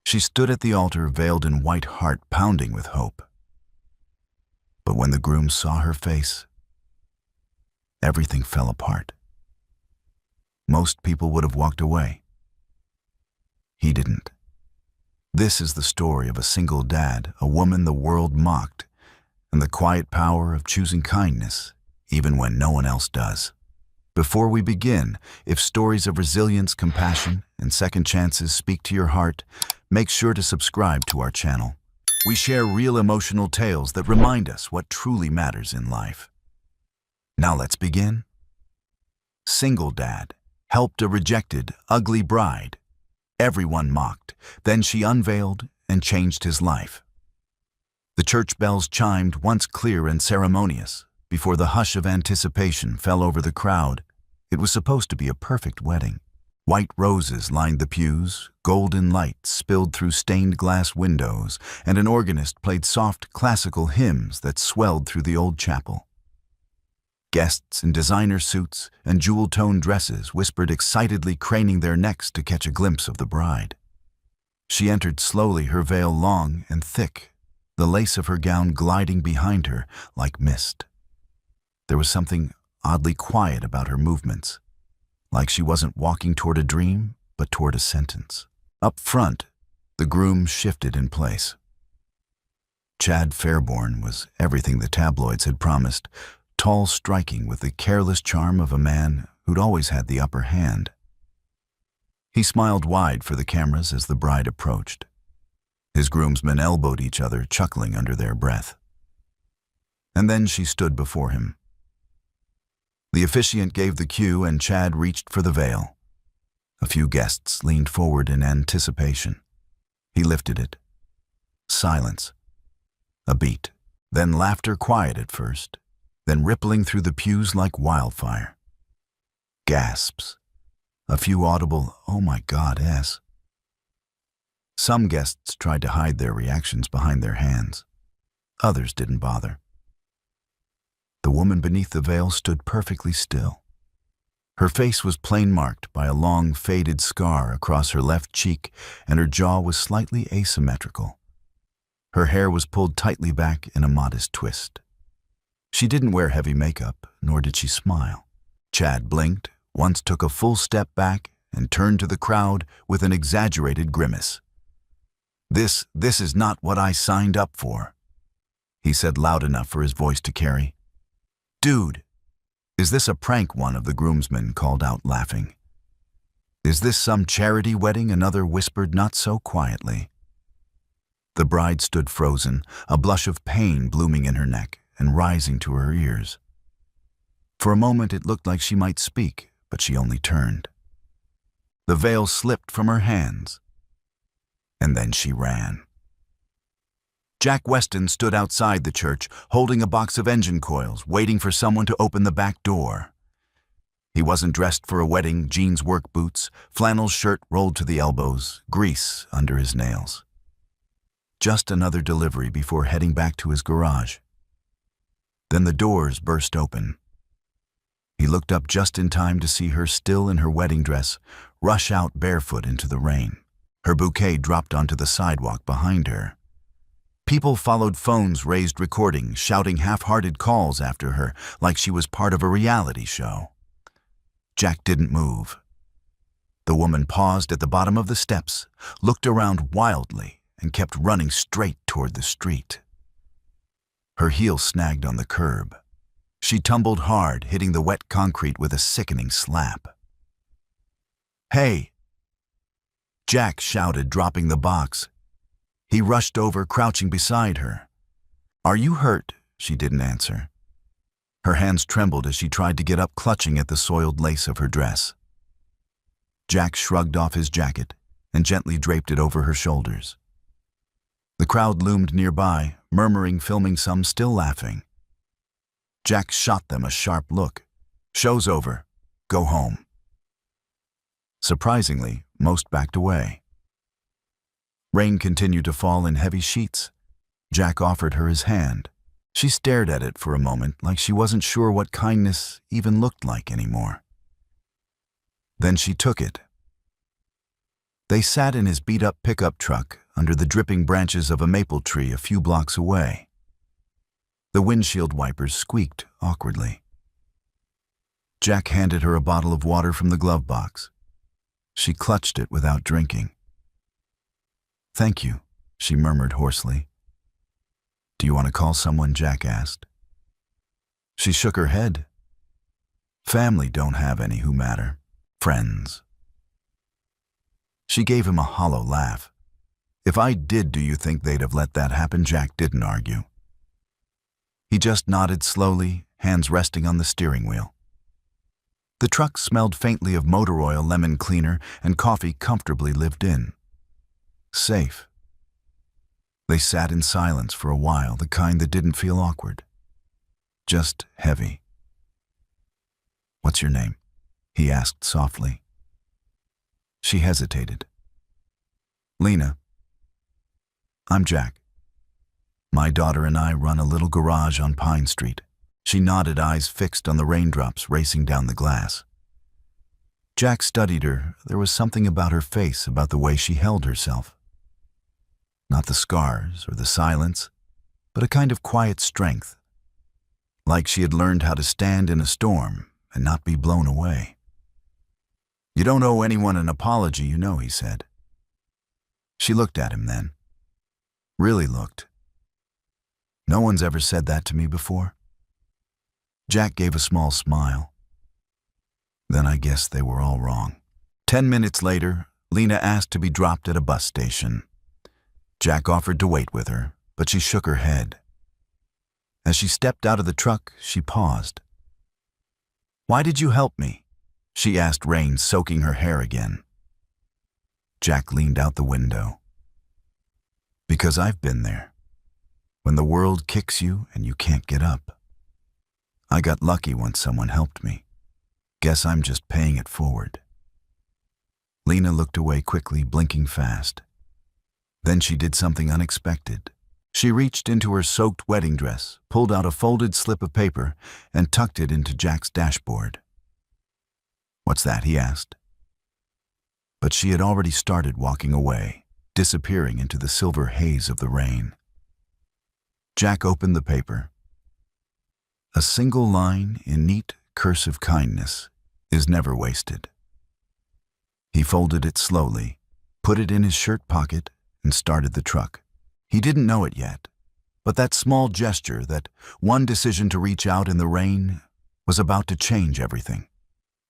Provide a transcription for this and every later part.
She stood at the altar veiled in white, heart pounding with hope. But when the groom saw her face, everything fell apart. Most people would have walked away. He didn't. This is the story of a single dad, a woman the world mocked, and the quiet power of choosing kindness, even when no one else does. Before we begin, if stories of resilience, compassion, and second chances speak to your heart, make sure to subscribe to our channel. We share real emotional tales that remind us what truly matters in life. Now let's begin. Single dad helped a rejected, ugly bride. Everyone mocked. Then she unveiled and changed his life. The church bells chimed, once clear and ceremonious. Before the hush of anticipation fell over the crowd, it was supposed to be a perfect wedding. White roses lined the pews, golden light spilled through stained glass windows, and an organist played soft classical hymns that swelled through the old chapel. Guests in designer suits and jewel-toned dresses whispered excitedly, craning their necks to catch a glimpse of the bride. She entered slowly, her veil long and thick, the lace of her gown gliding behind her like mist. There was something oddly quiet about her movements, like she wasn't walking toward a dream, but toward a sentence. Up front, the groom shifted in place. Chad Fairborn was everything the tabloids had promised, tall, striking, with the careless charm of a man who'd always had the upper hand. He smiled wide for the cameras as the bride approached. His groomsmen elbowed each other, chuckling under their breath. And then she stood before him. The officiant gave the cue and Chad reached for the veil. A few guests leaned forward in anticipation. He lifted it. Silence. A beat. Then laughter, quiet at first, then rippling through the pews like wildfire. Gasps. A few audible, "Oh my God," Some guests tried to hide their reactions behind their hands. Others didn't bother. The woman beneath the veil stood perfectly still. Her face was plain marked by a long, faded scar across her left cheek, and her jaw was slightly asymmetrical. Her hair was pulled tightly back in a modest twist. She didn't wear heavy makeup, nor did she smile. Chad blinked, once took a full step back, and turned to the crowd with an exaggerated grimace. This is not what I signed up for," he said loud enough for his voice to carry. "Dude, is this a prank?" one of the groomsmen called out, laughing. "Is this some charity wedding?" another whispered, not so quietly. The bride stood frozen, a blush of pain blooming in her neck and rising to her ears. For a moment it looked like she might speak, but she only turned. The veil slipped from her hands, and then she ran. Jack Weston stood outside the church, holding a box of engine coils, waiting for someone to open the back door. He wasn't dressed for a wedding, jeans work boots, flannel shirt rolled to the elbows, grease under his nails. Just another delivery before heading back to his garage. Then the doors burst open. He looked up just in time to see her, still in her wedding dress, rush out barefoot into the rain. Her bouquet dropped onto the sidewalk behind her. People followed, phones raised, recording, shouting half-hearted calls after her, like she was part of a reality show. Jack didn't move. The woman paused at the bottom of the steps, looked around wildly, and kept running straight toward the street. Her heel snagged on the curb. She tumbled hard, hitting the wet concrete with a sickening slap. "Hey!" Jack shouted, dropping the box. He rushed over, crouching beside her. "Are you hurt?" She didn't answer. Her hands trembled as she tried to get up, clutching at the soiled lace of her dress. Jack shrugged off his jacket and gently draped it over her shoulders. The crowd loomed nearby, murmuring, filming, some still laughing. Jack shot them a sharp look. "Show's over. Go home." Surprisingly, most backed away. Rain continued to fall in heavy sheets. Jack offered her his hand. She stared at it for a moment, like she wasn't sure what kindness even looked like anymore. Then she took it. They sat in his beat-up pickup truck under the dripping branches of a maple tree a few blocks away. The windshield wipers squeaked awkwardly. Jack handed her a bottle of water from the glove box. She clutched it without drinking. "Thank you," she murmured hoarsely. "Do you want to call someone?" Jack asked. She shook her head. "Family don't have any who matter. Friends." She gave him a hollow laugh. "If I did, do you think they'd have let that happen?" Jack didn't argue. He just nodded slowly, hands resting on the steering wheel. The truck smelled faintly of motor oil, lemon cleaner, and coffee comfortably lived in. Safe. They sat in silence for a while, the kind that didn't feel awkward. Just heavy. "What's your name?" he asked softly. She hesitated. "Lena." "I'm Jack. My daughter and I run a little garage on Pine Street." She nodded, eyes fixed on the raindrops racing down the glass. Jack studied her. There was something about her face, about the way she held herself. Not the scars or the silence, but a kind of quiet strength. Like she had learned how to stand in a storm and not be blown away. "You don't owe anyone an apology, you know," he said. She looked at him then. Really looked. "No one's ever said that to me before." Jack gave a small smile. Then I guess they were all wrong. 10 minutes later, Lena asked to be dropped at a bus station. Jack offered to wait with her, but she shook her head. As she stepped out of the truck, she paused. "Why did you help me?" she asked, rain soaking her hair again. Jack leaned out the window. "Because I've been there. When the world kicks you and you can't get up. I got lucky once someone helped me. Guess I'm just paying it forward." Lena looked away quickly, blinking fast. Then she did something unexpected. She reached into her soaked wedding dress, pulled out a folded slip of paper, and tucked it into Jack's dashboard. "What's that?" he asked. But she had already started walking away, disappearing into the silver haze of the rain. Jack opened the paper. A single line in neat cursive kindness is never wasted. He folded it slowly, put it in his shirt pocket, and started the truck. He didn't know it yet, but that small gesture, that one decision to reach out in the rain, was about to change everything.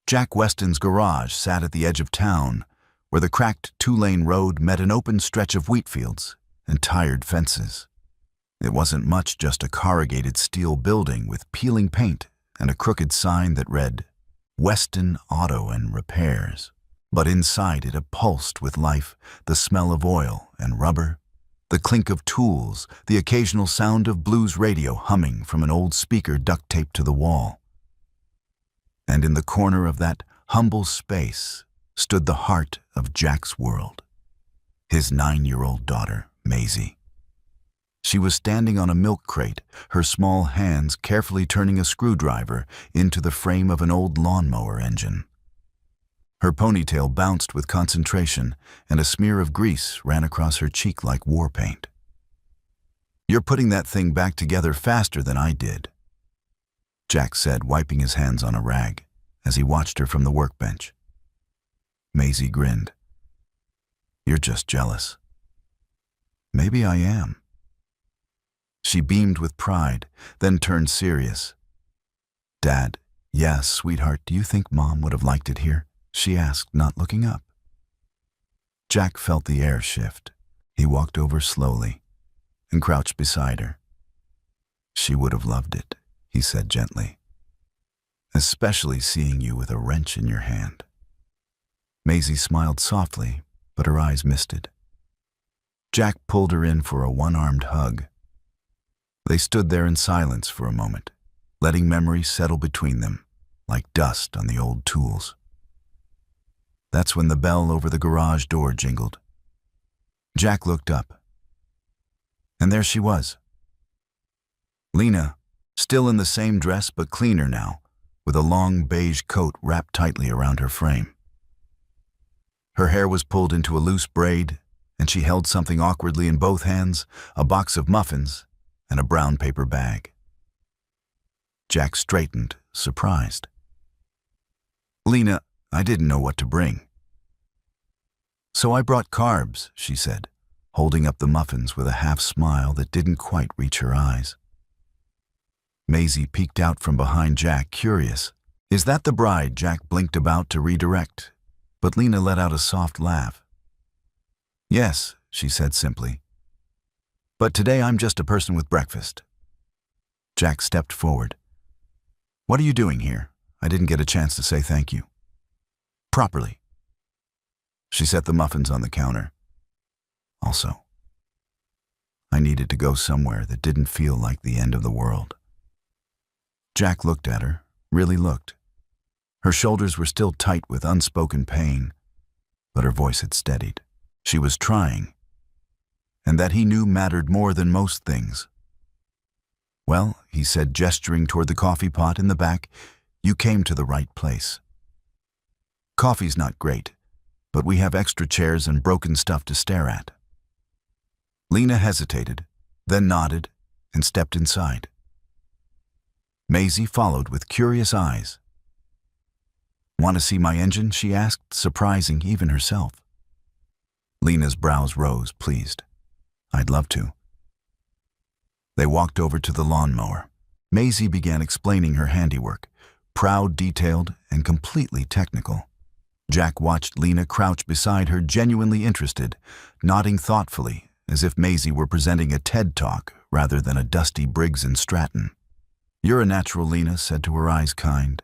Jack Weston's garage sat at the edge of town, where the cracked 2-lane road met an open stretch of wheat fields and tired fences. It wasn't much, just a corrugated steel building with peeling paint and a crooked sign that read, "Weston Auto and Repairs." But inside it pulsed with life, the smell of oil and rubber, the clink of tools, the occasional sound of blues radio humming from an old speaker duct taped to the wall. And in the corner of that humble space stood the heart of Jack's world, his 9-year-old daughter, Maisie. She was standing on a milk crate, her small hands carefully turning a screwdriver into the frame of an old lawnmower engine. Her ponytail bounced with concentration, and a smear of grease ran across her cheek like war paint. "You're putting that thing back together faster than I did," Jack said, wiping his hands on a rag as he watched her from the workbench. Maisie grinned. "You're just jealous." "Maybe I am." She beamed with pride, then turned serious. "Dad, yes, sweetheart, do you think Mom would have liked it here?" she asked, not looking up. Jack felt the air shift. He walked over slowly and crouched beside her. "She would have loved it," he said gently, "especially seeing you with a wrench in your hand." Maisie smiled softly, but her eyes misted. Jack pulled her in for a one-armed hug. They stood there in silence for a moment, letting memory settle between them, like dust on the old tools. That's when the bell over the garage door jingled. Jack looked up, and there she was. Lena, still in the same dress but cleaner now, with a long beige coat wrapped tightly around her frame. Her hair was pulled into a loose braid, and she held something awkwardly in both hands, a box of muffins and a brown paper bag. Jack straightened, surprised. "Lena, I didn't know what to bring." "So I brought carbs," she said, holding up the muffins with a half-smile that didn't quite reach her eyes. Maisie peeked out from behind Jack, curious. "Is that the bride?" Jack blinked about to redirect, but Lena let out a soft laugh. "Yes," she said simply. "But today I'm just a person with breakfast." Jack stepped forward. "What are you doing here? I didn't get a chance to say thank you." "Properly." She set the muffins on the counter. "Also, I needed to go somewhere that didn't feel like the end of the world." Jack looked at her, really looked. Her shoulders were still tight with unspoken pain, but her voice had steadied. She was trying, and that he knew mattered more than most things. "Well," he said, gesturing toward the coffee pot in the back, "you came to the right place. Coffee's not great, but we have extra chairs and broken stuff to stare at." Lena hesitated, then nodded and stepped inside. Maisie followed with curious eyes. "Want to see my engine?" she asked, surprising even herself. Lena's brows rose, pleased. "I'd love to." They walked over to the lawnmower. Maisie began explaining her handiwork, proud, detailed, and completely technical. Jack watched Lena crouch beside her, genuinely interested, nodding thoughtfully, as if Maisie were presenting a TED Talk rather than a dusty Briggs and Stratton. "You're a natural," Lena said to her eyes kind.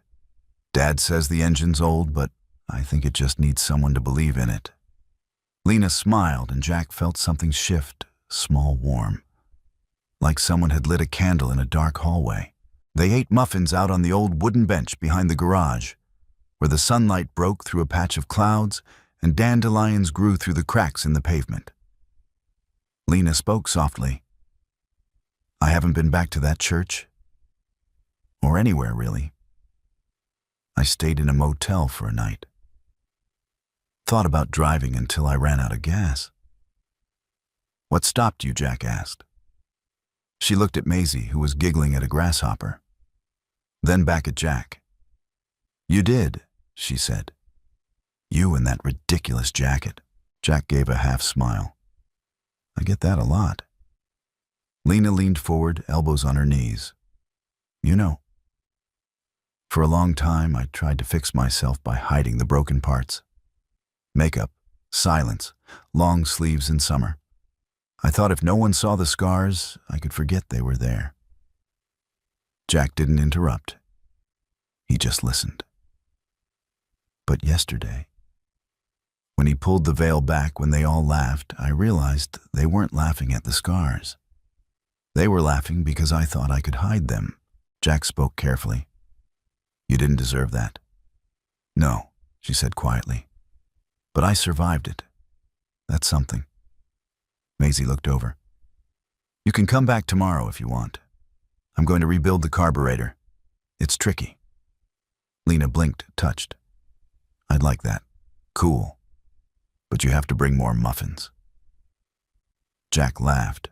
"Dad says the engine's old, but I think it just needs someone to believe in it." Lena smiled, and Jack felt something shift, small, warm, like someone had lit a candle in a dark hallway. They ate muffins out on the old wooden bench behind the garage, where the sunlight broke through a patch of clouds and dandelions grew through the cracks in the pavement. Lena spoke softly. "I haven't been back to that church, or anywhere really. I stayed in a motel for a night. Thought about driving until I ran out of gas." "What stopped you?" Jack asked. She looked at Maisie, who was giggling at a grasshopper, then back at Jack. "You did," she said. "You and that ridiculous jacket." Jack gave a half-smile. "I get that a lot." Lena leaned forward, elbows on her knees. "You know, for a long time I tried to fix myself by hiding the broken parts. Makeup, silence, long sleeves in summer. I thought if no one saw the scars, I could forget they were there." Jack didn't interrupt. He just listened. "But yesterday, when he pulled the veil back when they all laughed, I realized they weren't laughing at the scars. They were laughing because I thought I could hide them." Jack spoke carefully. "You didn't deserve that." "No," she said quietly. "But I survived it. That's something." Maisie looked over. "You can come back tomorrow if you want. I'm going to rebuild the carburetor. It's tricky." Lena blinked, touched. "I'd like that. Cool. But you have to bring more muffins." Jack laughed.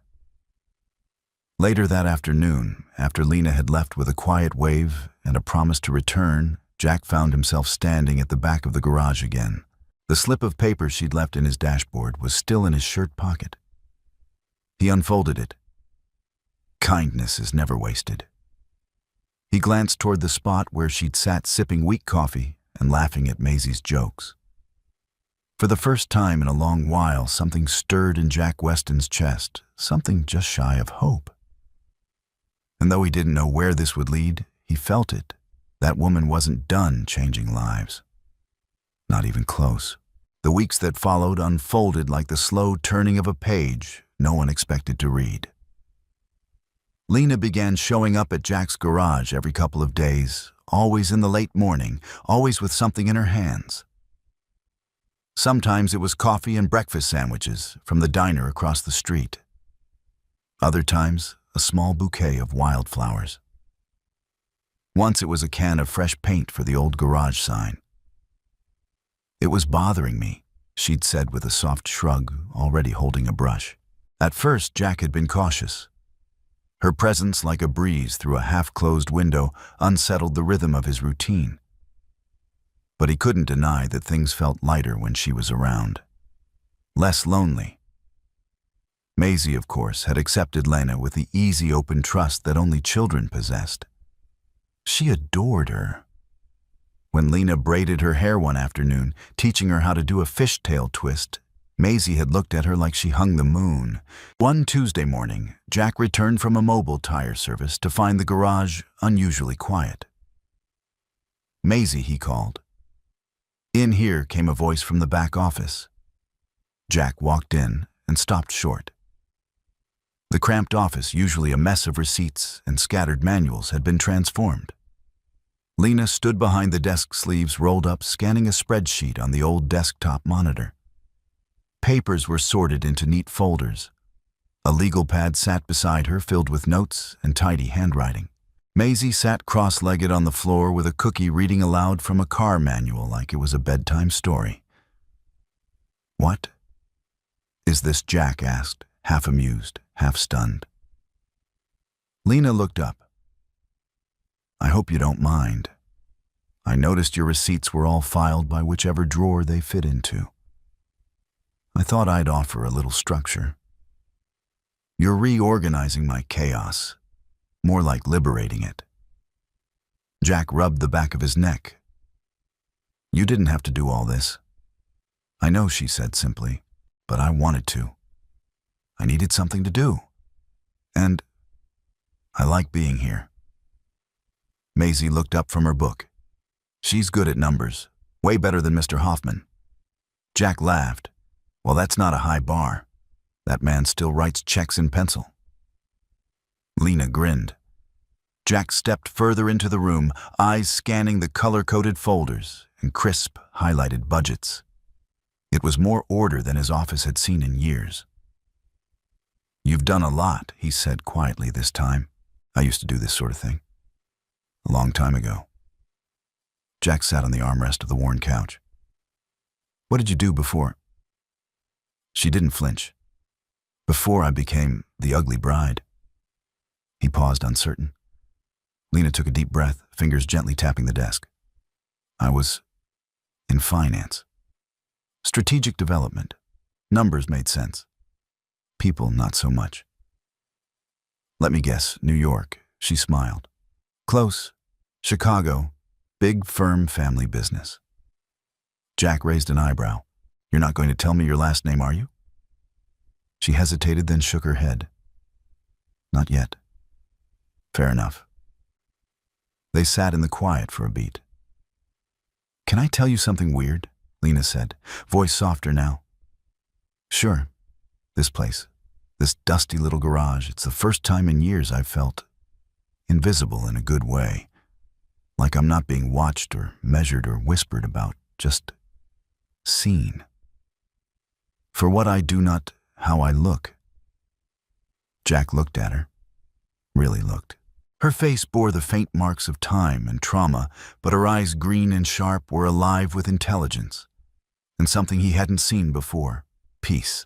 Later that afternoon, after Lena had left with a quiet wave and a promise to return, Jack found himself standing at the back of the garage again. The slip of paper she'd left in his dashboard was still in his shirt pocket. He unfolded it. Kindness is never wasted. He glanced toward the spot where she'd sat sipping weak coffee and laughing at Maisie's jokes. For the first time in a long while, something stirred in Jack Weston's chest, something just shy of hope. And though he didn't know where this would lead, he felt it. That woman wasn't done changing lives. Not even close. The weeks that followed unfolded like the slow turning of a page no one expected to read. Lena began showing up at Jack's garage every couple of days, always in the late morning, always with something in her hands. Sometimes it was coffee and breakfast sandwiches from the diner across the street. Other times, a small bouquet of wildflowers. Once it was a can of fresh paint for the old garage sign. "It was bothering me," she'd said with a soft shrug, already holding a brush. At first, Jack had been cautious. Her presence, like a breeze through a half-closed window, unsettled the rhythm of his routine. But he couldn't deny that things felt lighter when she was around. Less lonely. Maisie, of course, had accepted Lena with the easy, open trust that only children possessed. She adored her. When Lena braided her hair one afternoon, teaching her how to do a fishtail twist, Maisie had looked at her like she hung the moon. One Tuesday morning, Jack returned from a mobile tire service to find the garage unusually quiet. "Maisie," he called. In here came a voice from the back office. Jack walked in and stopped short. The cramped office, usually a mess of receipts and scattered manuals, had been transformed. Lena stood behind the desk, sleeves rolled up, scanning a spreadsheet on the old desktop monitor. Papers were sorted into neat folders. A legal pad sat beside her, filled with notes and tidy handwriting. Maisie sat cross-legged on the floor with a cookie, reading aloud from a car manual like it was a bedtime story. "What is this?" Jack asked, half amused, half stunned. Lena looked up. "I hope you don't mind. I noticed your receipts were all filed by whichever drawer they fit into. I thought I'd offer a little structure. You're reorganizing my chaos, more like liberating it." Jack rubbed the back of his neck. "You didn't have to do all this." "I know," she said simply, "but I wanted to. I needed something to do. And I like being here." Maisie looked up from her book. "She's good at numbers, way better than Mr. Hoffman." Jack laughed. "Well, that's not a high bar. That man still writes checks in pencil." Lena grinned. Jack stepped further into the room, eyes scanning the color-coded folders and crisp, highlighted budgets. It was more order than his office had seen in years. "You've done a lot," he said quietly this time. "I used to do this sort of thing. A long time ago." Jack sat on the armrest of the worn couch. "What did you do before?" She didn't flinch. "Before I became the ugly bride." He paused, uncertain. Lena took a deep breath, fingers gently tapping the desk. "I was in finance. Strategic development. Numbers made sense. People, not so much." "Let me guess, New York." She smiled. "Close. Chicago. Big firm, family business." Jack raised an eyebrow. "You're not going to tell me your last name, are you?" She hesitated, then shook her head. "Not yet." "Fair enough." They sat in the quiet for a beat. "Can I tell you something weird?" Lena said, voice softer now. "Sure. This place, this dusty little garage, it's the first time in years I've felt invisible in a good way. Like I'm not being watched or measured or whispered about, just seen. For what I do, not how I look." Jack looked at her. Really looked. Her face bore the faint marks of time and trauma, but her eyes, green and sharp, were alive with intelligence. And something he hadn't seen before. Peace.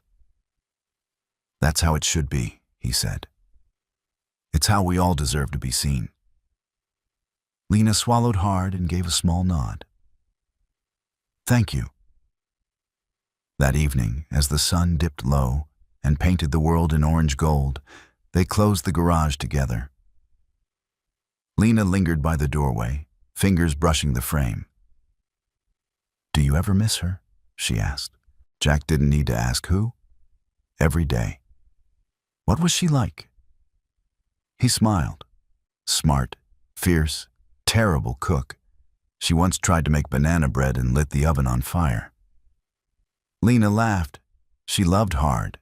"That's how it should be," he said. "It's how we all deserve to be seen." Lena swallowed hard and gave a small nod. "Thank you." That evening, as the sun dipped low and painted the world in orange gold, they closed the garage together. Lena lingered by the doorway, fingers brushing the frame. "Do you ever miss her?" she asked. Jack didn't need to ask who. Every day. What was she like? He smiled. Smart, fierce, terrible cook. She once tried to make banana bread and lit the oven on fire. Lena laughed. She loved hard,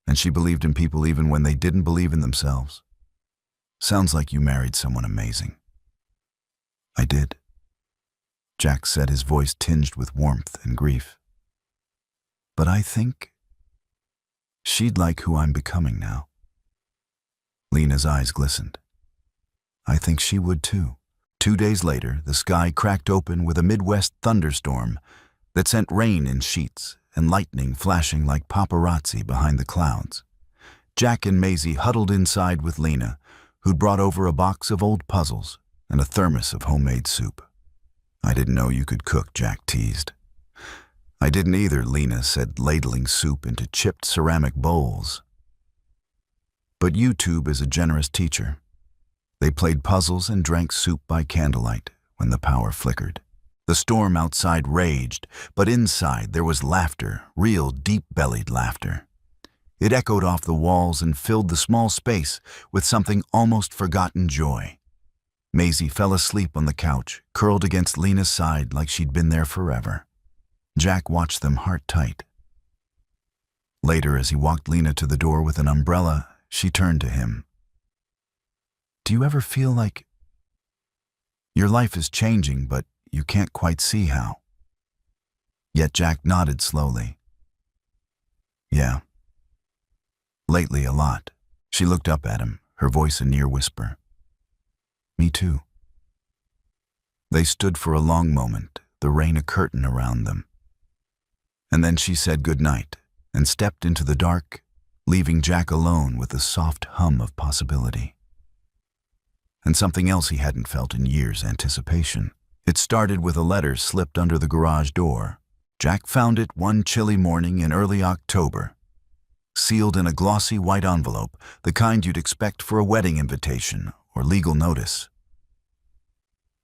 and she believed in people even when they didn't believe in themselves. "Sounds like you married someone amazing." "I did," Jack said, his voice tinged with warmth and grief. "But I think she'd like who I'm becoming now." Lena's eyes glistened. "I think she would too." 2 days later, the sky cracked open with a Midwest thunderstorm that sent rain in sheets and lightning flashing like paparazzi behind the clouds. Jack and Maisie huddled inside with Lena, who'd brought over a box of old puzzles and a thermos of homemade soup. "I didn't know you could cook," Jack teased. "I didn't either," Lena said, ladling soup into chipped ceramic bowls. But YouTube is a generous teacher. They played puzzles and drank soup by candlelight when the power flickered. The storm outside raged, but inside there was laughter, real deep-bellied laughter. It echoed off the walls and filled the small space with something almost forgotten joy. Maisie fell asleep on the couch, curled against Lena's side like she'd been there forever. Jack watched them heart tight. Later, as he walked Lena to the door with an umbrella, she turned to him. "Do you ever feel like your life is changing, but you can't quite see how?" Yet Jack nodded slowly. "Yeah. Lately, a lot." She looked up at him, her voice a near whisper. "Me too." They stood for a long moment, the rain a curtain around them. And then she said goodnight and stepped into the dark, leaving Jack alone with the soft hum of possibility. And something else he hadn't felt in years: anticipation. It started with a letter slipped under the garage door. Jack found it one chilly morning in early October, sealed in a glossy white envelope, the kind you'd expect for a wedding invitation or legal notice.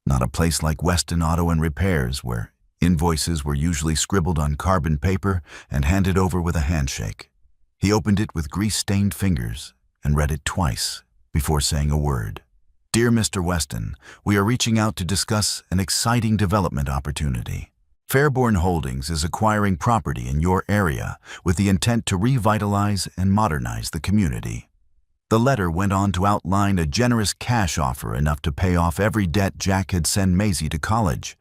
Not a place like Weston Auto and Repairs, where invoices were usually scribbled on carbon paper and handed over with a handshake. He opened it with grease-stained fingers and read it twice before saying a word. "Dear Mr. Weston, we are reaching out to discuss an exciting development opportunity. Fairborn Holdings is acquiring property in your area with the intent to revitalize and modernize the community." The letter went on to outline a generous cash offer enough to pay off every debt Jack had sent Maisie to college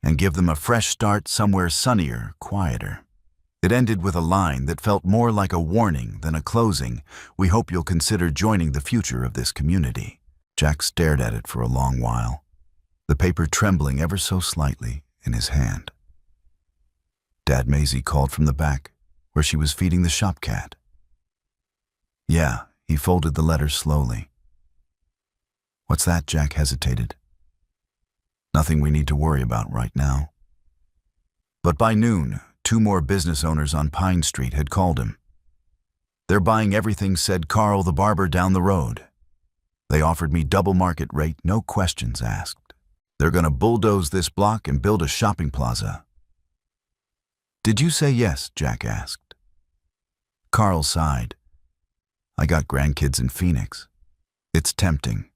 and give them a fresh start somewhere sunnier, quieter. It ended with a line that felt more like a warning than a closing. "We hope you'll consider joining the future of this community." Jack stared at it for a long while, the paper trembling ever so slightly in his hand. Dad, Maisie called from the back, where she was feeding the shop cat. "Yeah." He folded the letter slowly. "What's that?" Jack hesitated. "Nothing we need to worry about right now." But by noon, 2 more business owners on Pine Street had called him. "They're buying everything," said Carl the barber down the road. "They offered me double market rate, no questions asked. They're going to bulldoze this block and build a shopping plaza." "Did you say yes?" Jack asked. Carl sighed. "I got grandkids in Phoenix. It's tempting."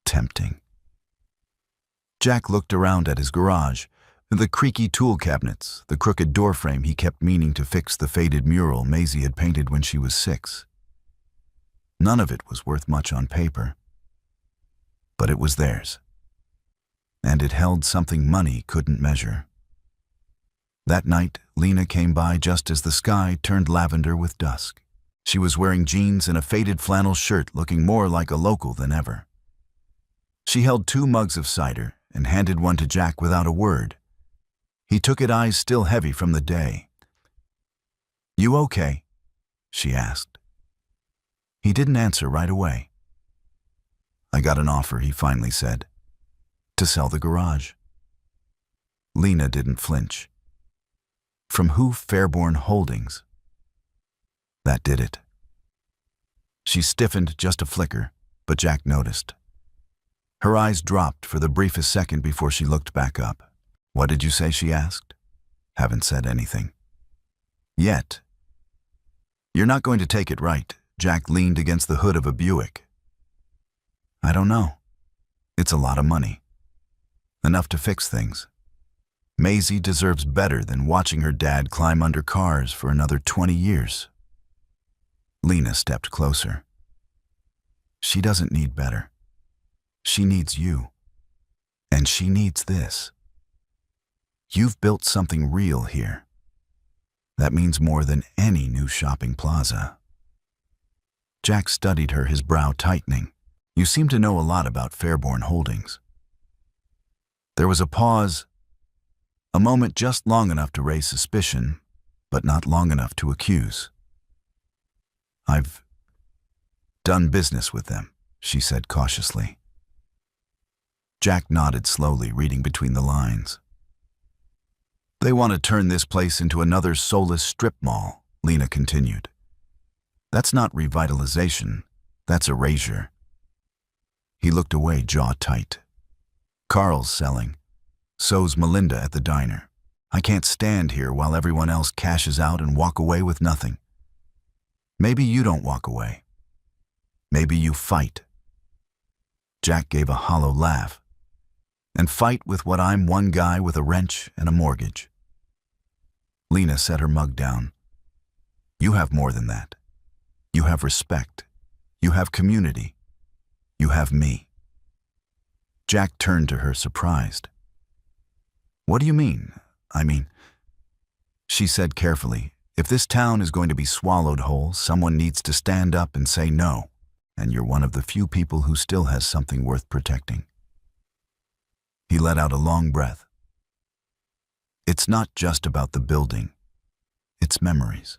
Tempting. Jack looked around at his garage, the creaky tool cabinets, the crooked doorframe he kept meaning to fix, the faded mural Maisie had painted when she was 6. None of it was worth much on paper, but it was theirs, and it held something money couldn't measure. That night, Lena came by just as the sky turned lavender with dusk. She was wearing jeans and a faded flannel shirt, looking more like a local than ever. She held 2 mugs of cider and handed one to Jack without a word. He took it, eyes still heavy from the day. "You okay?" she asked. He didn't answer right away. "I got an offer," he finally said, "to sell the garage." Lena didn't flinch. "From who?" "Fairborn Holdings." That did it. She stiffened just a flicker, but Jack noticed. Her eyes dropped for the briefest second before she looked back up. "What did you say?" she asked. "Haven't said anything." "Yet." "You're not going to take it right." Jack leaned against the hood of a Buick. "I don't know. It's a lot of money. Enough to fix things. Maisie deserves better than watching her dad climb under cars for another 20 years. Lena stepped closer. "She doesn't need better. She needs you. And she needs this. You've built something real here. That means more than any new shopping plaza." Jack studied her, his brow tightening. "You seem to know a lot about Fairborn Holdings." There was a pause, a moment just long enough to raise suspicion, but not long enough to accuse. "I've done business with them," she said cautiously. Jack nodded slowly, reading between the lines. "They want to turn this place into another soulless strip mall," Lena continued. "That's not revitalization, that's erasure." He looked away, jaw tight. "Carl's selling. So's Melinda at the diner. I can't stand here while everyone else cashes out and walk away with nothing. Maybe you don't walk away. Maybe you fight." Jack gave a hollow laugh. "And fight with what I'm, one guy with a wrench and a mortgage." Lena set her mug down. "You have more than that. You have respect. You have community. You have me." Jack turned to her, surprised. "What do you mean? I mean," she said carefully, "if this town is going to be swallowed whole, someone needs to stand up and say no, and you're one of the few people who still has something worth protecting." He let out a long breath. "It's not just about the building. It's memories.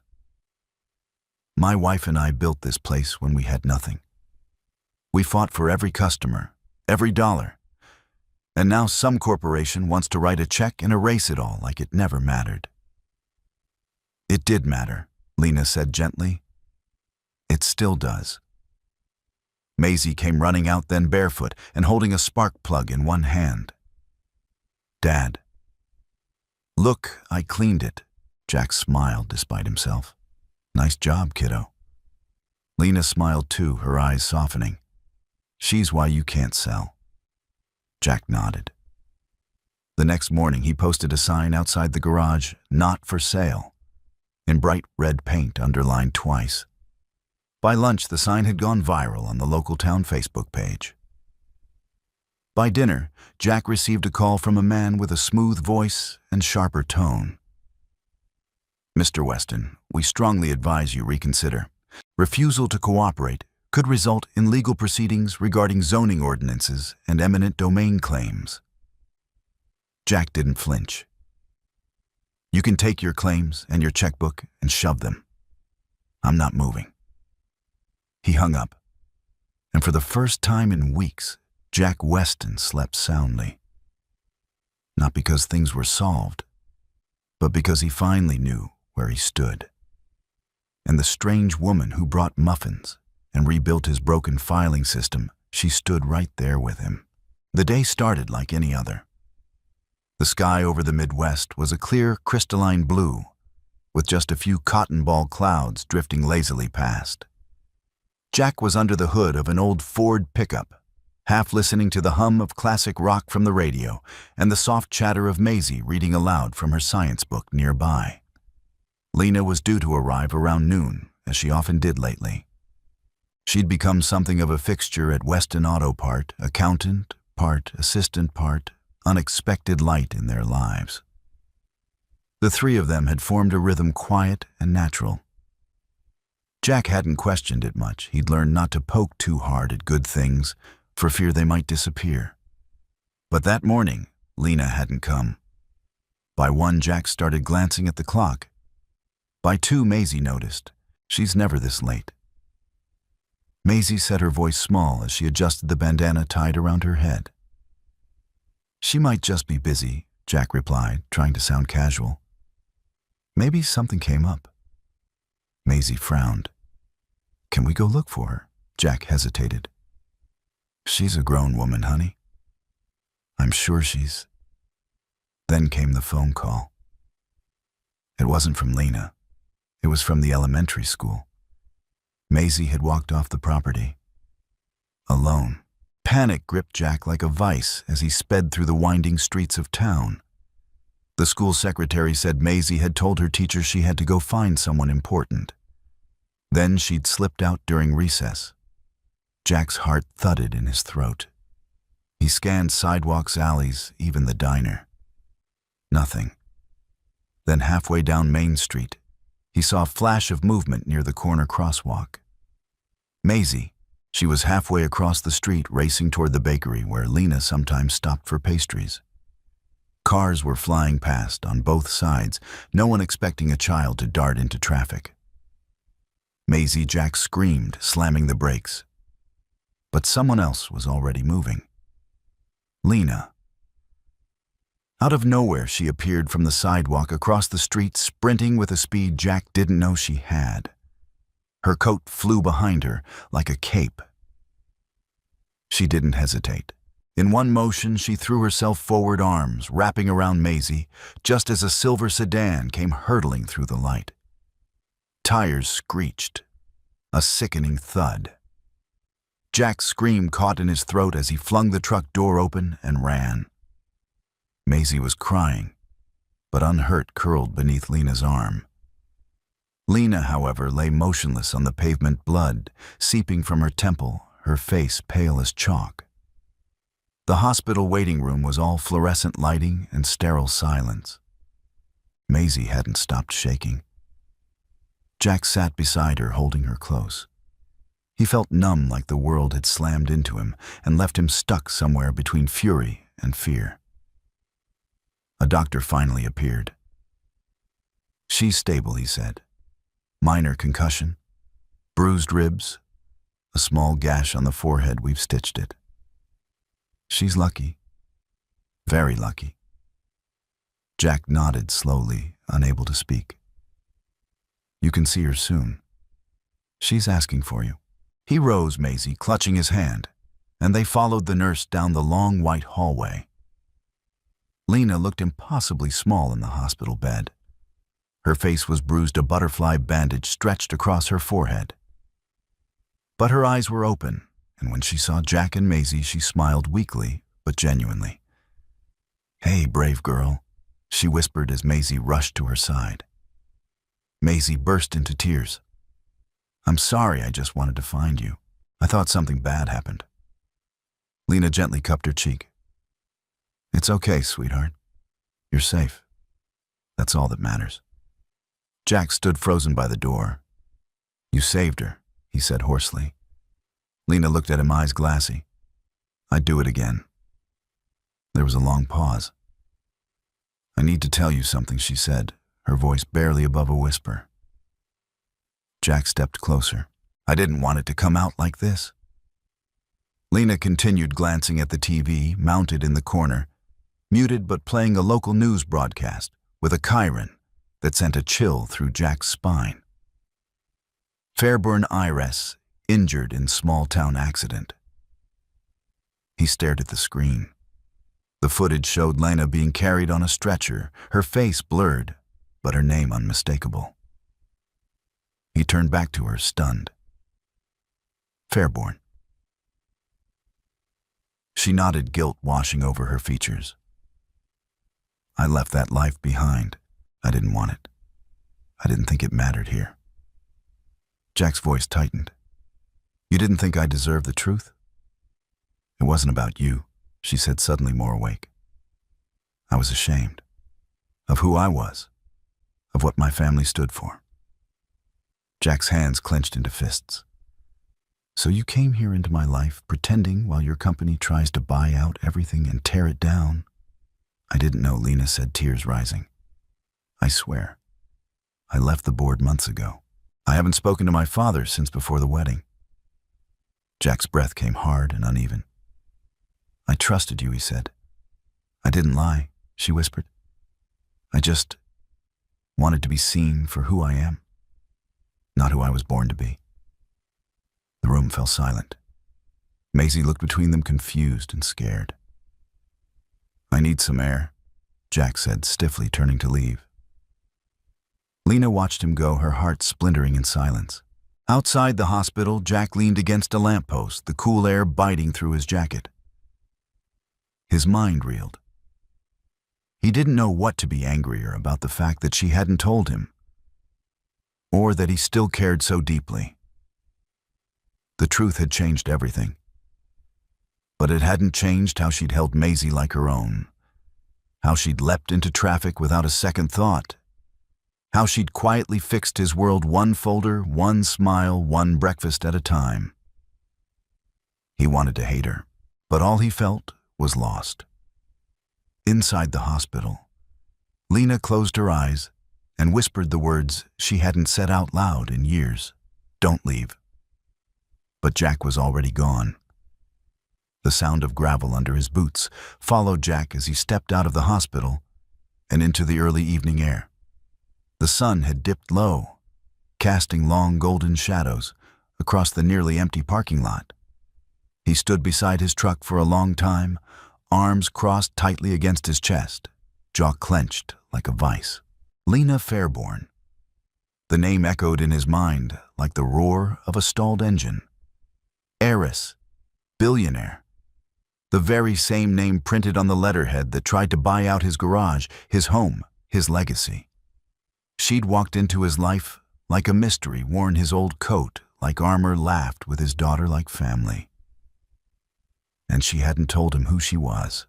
My wife and I built this place when we had nothing. We fought for every customer, every dollar. And now some corporation wants to write a check and erase it all like it never mattered." "It did matter," Lena said gently. "It still does." Maisie came running out then barefoot and holding a spark plug in one hand. "Dad." "Look, I cleaned it." Jack smiled despite himself. "Nice job, kiddo." Lena smiled too, her eyes softening. "She's why you can't sell." Jack nodded. The next morning he posted a sign outside the garage, "Not for sale," in bright red paint underlined twice. By lunch, the sign had gone viral on the local town Facebook page. By dinner, Jack received a call from a man with a smooth voice and sharper tone. "Mr. Weston, we strongly advise you reconsider. Refusal to cooperate could result in legal proceedings regarding zoning ordinances and eminent domain claims." Jack didn't flinch. "You can take your claims and your checkbook and shove them. I'm not moving." He hung up, and for the first time in weeks, Jack Weston slept soundly. Not because things were solved, but because he finally knew where he stood. And the strange woman who brought muffins and rebuilt his broken filing system, she stood right there with him. The day started like any other. The sky over the Midwest was a clear, crystalline blue, with just a few cotton ball clouds drifting lazily past. Jack was under the hood of an old Ford pickup, half listening to the hum of classic rock from the radio and the soft chatter of Maisie reading aloud from her science book nearby. Lena was due to arrive around noon, as she often did lately. She'd become something of a fixture at Weston Auto Part, accountant, part assistant, part unexpected light in their lives. The three of them had formed a rhythm quiet and natural. Jack hadn't questioned it much. He'd learned not to poke too hard at good things for fear they might disappear. But that morning, Lena hadn't come. By 1, Jack started glancing at the clock. By 2, Maisie noticed. She's never this late. Maisie set her voice small as she adjusted the bandana tied around her head. "She might just be busy," Jack replied, trying to sound casual. "Maybe something came up." Maisie frowned. "Can we go look for her?" Jack hesitated. "She's a grown woman, honey. I'm sure she's..." Then came the phone call. It wasn't from Lena. It was from the elementary school. Maisie had walked off the property. Alone. Panic gripped Jack like a vice as he sped through the winding streets of town. The school secretary said Maisie had told her teacher she had to go find someone important. Then she'd slipped out during recess. Jack's heart thudded in his throat. He scanned sidewalks, alleys, even the diner. Nothing. Then halfway down Main Street, he saw a flash of movement near the corner crosswalk. Maisie. She was halfway across the street, racing toward the bakery where Lena sometimes stopped for pastries. Cars were flying past on both sides, no one expecting a child to dart into traffic. Maisie Jack screamed, slamming the brakes. But someone else was already moving. Lena. Out of nowhere, she appeared from the sidewalk across the street, sprinting with a speed Jack didn't know she had. Her coat flew behind her like a cape. She didn't hesitate. In one motion, she threw herself forward, arms wrapping around Maisie, just as a silver sedan came hurtling through the light. Tires screeched. A sickening thud. Jack's scream caught in his throat as he flung the truck door open and ran. Maisie was crying, but unhurt, curled beneath Lena's arm. Lena, however, lay motionless on the pavement, blood seeping from her temple, her face pale as chalk. The hospital waiting room was all fluorescent lighting and sterile silence. Maisie hadn't stopped shaking. Jack sat beside her, holding her close. He felt numb, like the world had slammed into him and left him stuck somewhere between fury and fear. A doctor finally appeared. "She's stable," he said. "Minor concussion, bruised ribs, a small gash on the forehead, we've stitched it. She's lucky. Very lucky." Jack nodded slowly, unable to speak. "You can see her soon. She's asking for you." He rose, Maisie clutching his hand, and they followed the nurse down the long white hallway. Lena looked impossibly small in the hospital bed. Her face was bruised, a butterfly bandage stretched across her forehead. But her eyes were open, and when she saw Jack and Maisie, she smiled weakly but genuinely. "Hey, brave girl," she whispered as Maisie rushed to her side. Maisie burst into tears. "I'm sorry, I just wanted to find you. I thought something bad happened." Lena gently cupped her cheek. "It's okay, sweetheart. You're safe. That's all that matters." Jack stood frozen by the door. "You saved her," he said hoarsely. Lena looked at him, eyes glassy. "I'd do it again." There was a long pause. "I need to tell you something," she said, her voice barely above a whisper. Jack stepped closer. "I didn't want it to come out like this." Lena continued, glancing at the TV, mounted in the corner, muted but playing a local news broadcast with a chyron that sent a chill through Jack's spine. "Fairburn Iris, injured in small-town accident." He stared at the screen. The footage showed Lena being carried on a stretcher, her face blurred, but her name unmistakable. He turned back to her, stunned. "Fairburn." She nodded, guilt washing over her features. "I left that life behind. I didn't want it. I didn't think it mattered here." Jack's voice tightened. "You didn't think I deserved the truth?" "It wasn't about you," she said, suddenly more awake. "I was ashamed of who I was, of what my family stood for." Jack's hands clenched into fists. "So you came here into my life, pretending while your company tries to buy out everything and tear it down?" "I didn't know," Lena said, tears rising. "I swear. I left the board months ago. I haven't spoken to my father since before the wedding." Jack's breath came hard and uneven. "I trusted you," he said. "I didn't lie," she whispered. "I just wanted to be seen for who I am, not who I was born to be." The room fell silent. Maisie looked between them, confused and scared. "I need some air," Jack said, stiffly turning to leave. Lena watched him go, her heart splintering in silence. Outside the hospital, Jack leaned against a lamppost, the cool air biting through his jacket. His mind reeled. He didn't know what to be angrier about, the fact that she hadn't told him, or that he still cared so deeply. The truth had changed everything, but it hadn't changed how she'd held Maisie like her own, how she'd leapt into traffic without a second thought, how she'd quietly fixed his world, one folder, one smile, one breakfast at a time. He wanted to hate her, but all he felt was lost. Inside the hospital, Lena closed her eyes and whispered the words she hadn't said out loud in years. "Don't leave." But Jack was already gone. The sound of gravel under his boots followed Jack as he stepped out of the hospital and into the early evening air. The sun had dipped low, casting long golden shadows across the nearly empty parking lot. He stood beside his truck for a long time, arms crossed tightly against his chest, jaw clenched like a vice. Lena Fairborn. The name echoed in his mind like the roar of a stalled engine. Heiress, billionaire. The very same name printed on the letterhead that tried to buy out his garage, his home, his legacy. She'd walked into his life like a mystery, worn his old coat like armor, laughed with his daughter like family. And she hadn't told him who she was.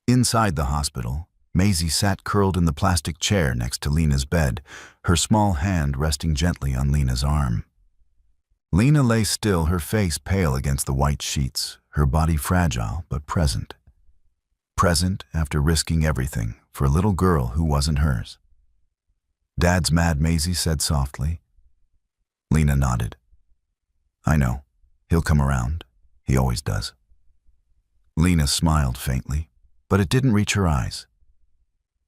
Inside the hospital, Maisie sat curled in the plastic chair next to Lena's bed, her small hand resting gently on Lena's arm. Lena lay still, her face pale against the white sheets, her body fragile but present. Present after risking everything for a little girl who wasn't hers. "Dad's mad," Maisie said softly. Lena nodded. "I know. He'll come around. He always does." Lena smiled faintly, but it didn't reach her eyes.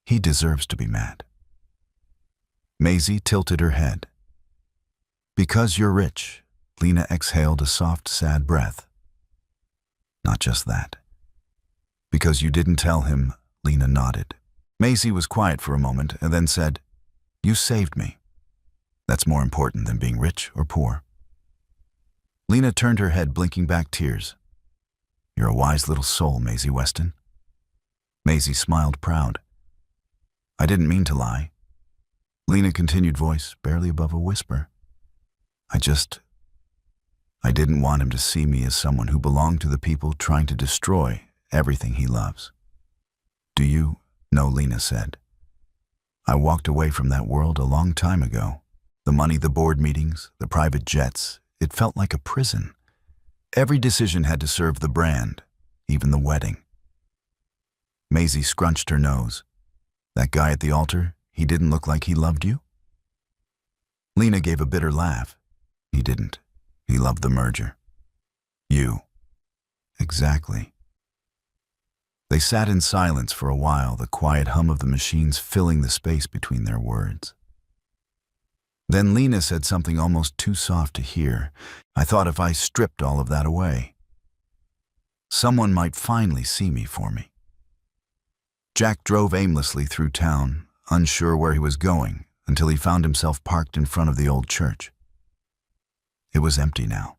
"He deserves to be mad." Maisie tilted her head. "Because you're rich," Lena exhaled a soft, sad breath. "Not just that. Because you didn't tell him," Lena nodded. Maisie was quiet for a moment and then said, "You saved me. That's more important than being rich or poor." Lena turned her head, blinking back tears. "You're a wise little soul, Maisie Weston." Maisie smiled, proud. "I didn't mean to lie." Lena continued, voice barely above a whisper. I didn't want him to see me as someone who belonged to the people trying to destroy everything he loves." "Do you know," Lena said, "I walked away from that world a long time ago. The money, the board meetings, the private jets, it felt like a prison. Every decision had to serve the brand, even the wedding." Maisie scrunched her nose. "That guy at the altar, he didn't look like he loved you?" Lena gave a bitter laugh. "He didn't. He loved the merger." "You." "Exactly." They sat in silence for a while, the quiet hum of the machines filling the space between their words. Then Lena said something almost too soft to hear. "I thought if I stripped all of that away, someone might finally see me for me." Jack drove aimlessly through town, unsure where he was going, until he found himself parked in front of the old church. It was empty now.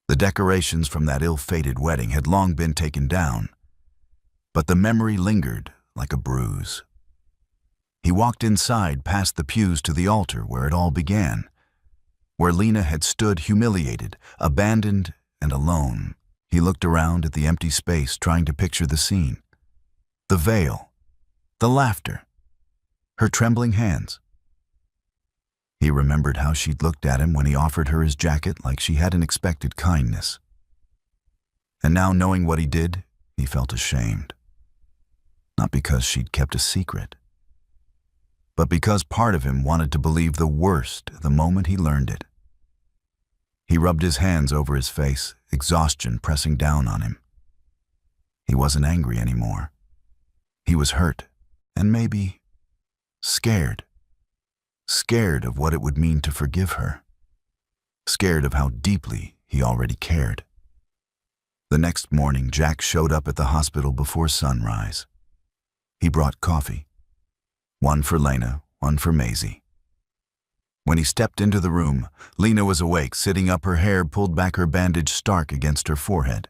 The decorations from that ill-fated wedding had long been taken down, but the memory lingered like a bruise. He walked inside, past the pews to the altar where it all began, where Lena had stood humiliated, abandoned, and alone. He looked around at the empty space, trying to picture the scene. The veil, the laughter, her trembling hands. He remembered how she'd looked at him when he offered her his jacket like she hadn't expected kindness. And now, knowing what he did, he felt ashamed. Not because she'd kept a secret, but because part of him wanted to believe the worst the moment he learned it. He rubbed his hands over his face, exhaustion pressing down on him. He wasn't angry anymore. He was hurt, and maybe scared. Scared of what it would mean to forgive her. Scared of how deeply he already cared. The next morning, Jack showed up at the hospital before sunrise. He brought coffee. One for Lena, one for Maisie. When he stepped into the room, Lena was awake, sitting up, her hair pulled back, her bandage stark against her forehead.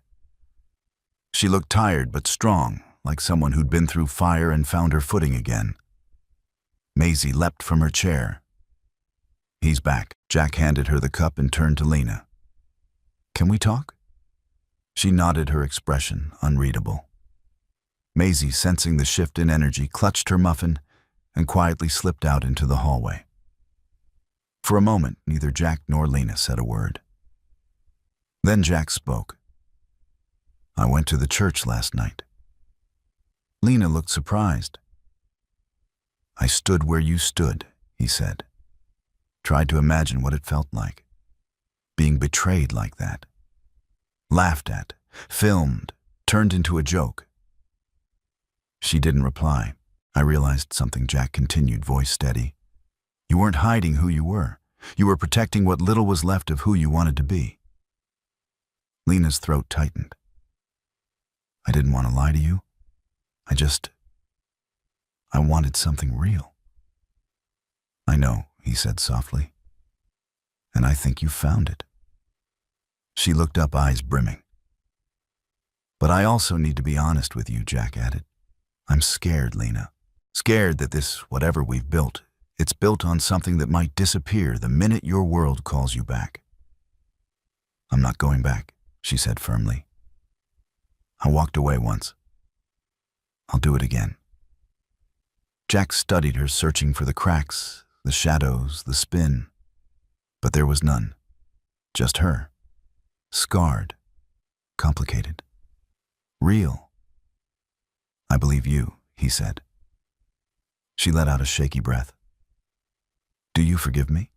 She looked tired but strong, like someone who'd been through fire and found her footing again. Maisie leapt from her chair. "He's back." Jack handed her the cup and turned to Lena. "Can we talk?" She nodded, her expression unreadable. Maisie, sensing the shift in energy, clutched her muffin and quietly slipped out into the hallway. For a moment, neither Jack nor Lena said a word. Then Jack spoke. "I went to the church last night. Lena looked surprised. I stood where you stood, he said. Tried to imagine what it felt like. Being betrayed like that. Laughed at, filmed, turned into a joke. She didn't reply. I realized something, Jack continued, voice steady. You weren't hiding who you were. You were protecting what little was left of who you wanted to be. Lena's throat tightened. I didn't want to lie to you. I wanted something real. I know, he said softly. And I think you found it. She looked up, eyes brimming. But I also need to be honest with you, Jack added. I'm scared, Lena. Scared that this, whatever we've built, it's built on something that might disappear the minute your world calls you back. I'm not going back, she said firmly. I walked away once. I'll do it again. Jack studied her, searching for the cracks, the shadows, the spin. But there was none. Just her. Scarred. Complicated. Real. I believe you, he said. She let out a shaky breath. Do you forgive me?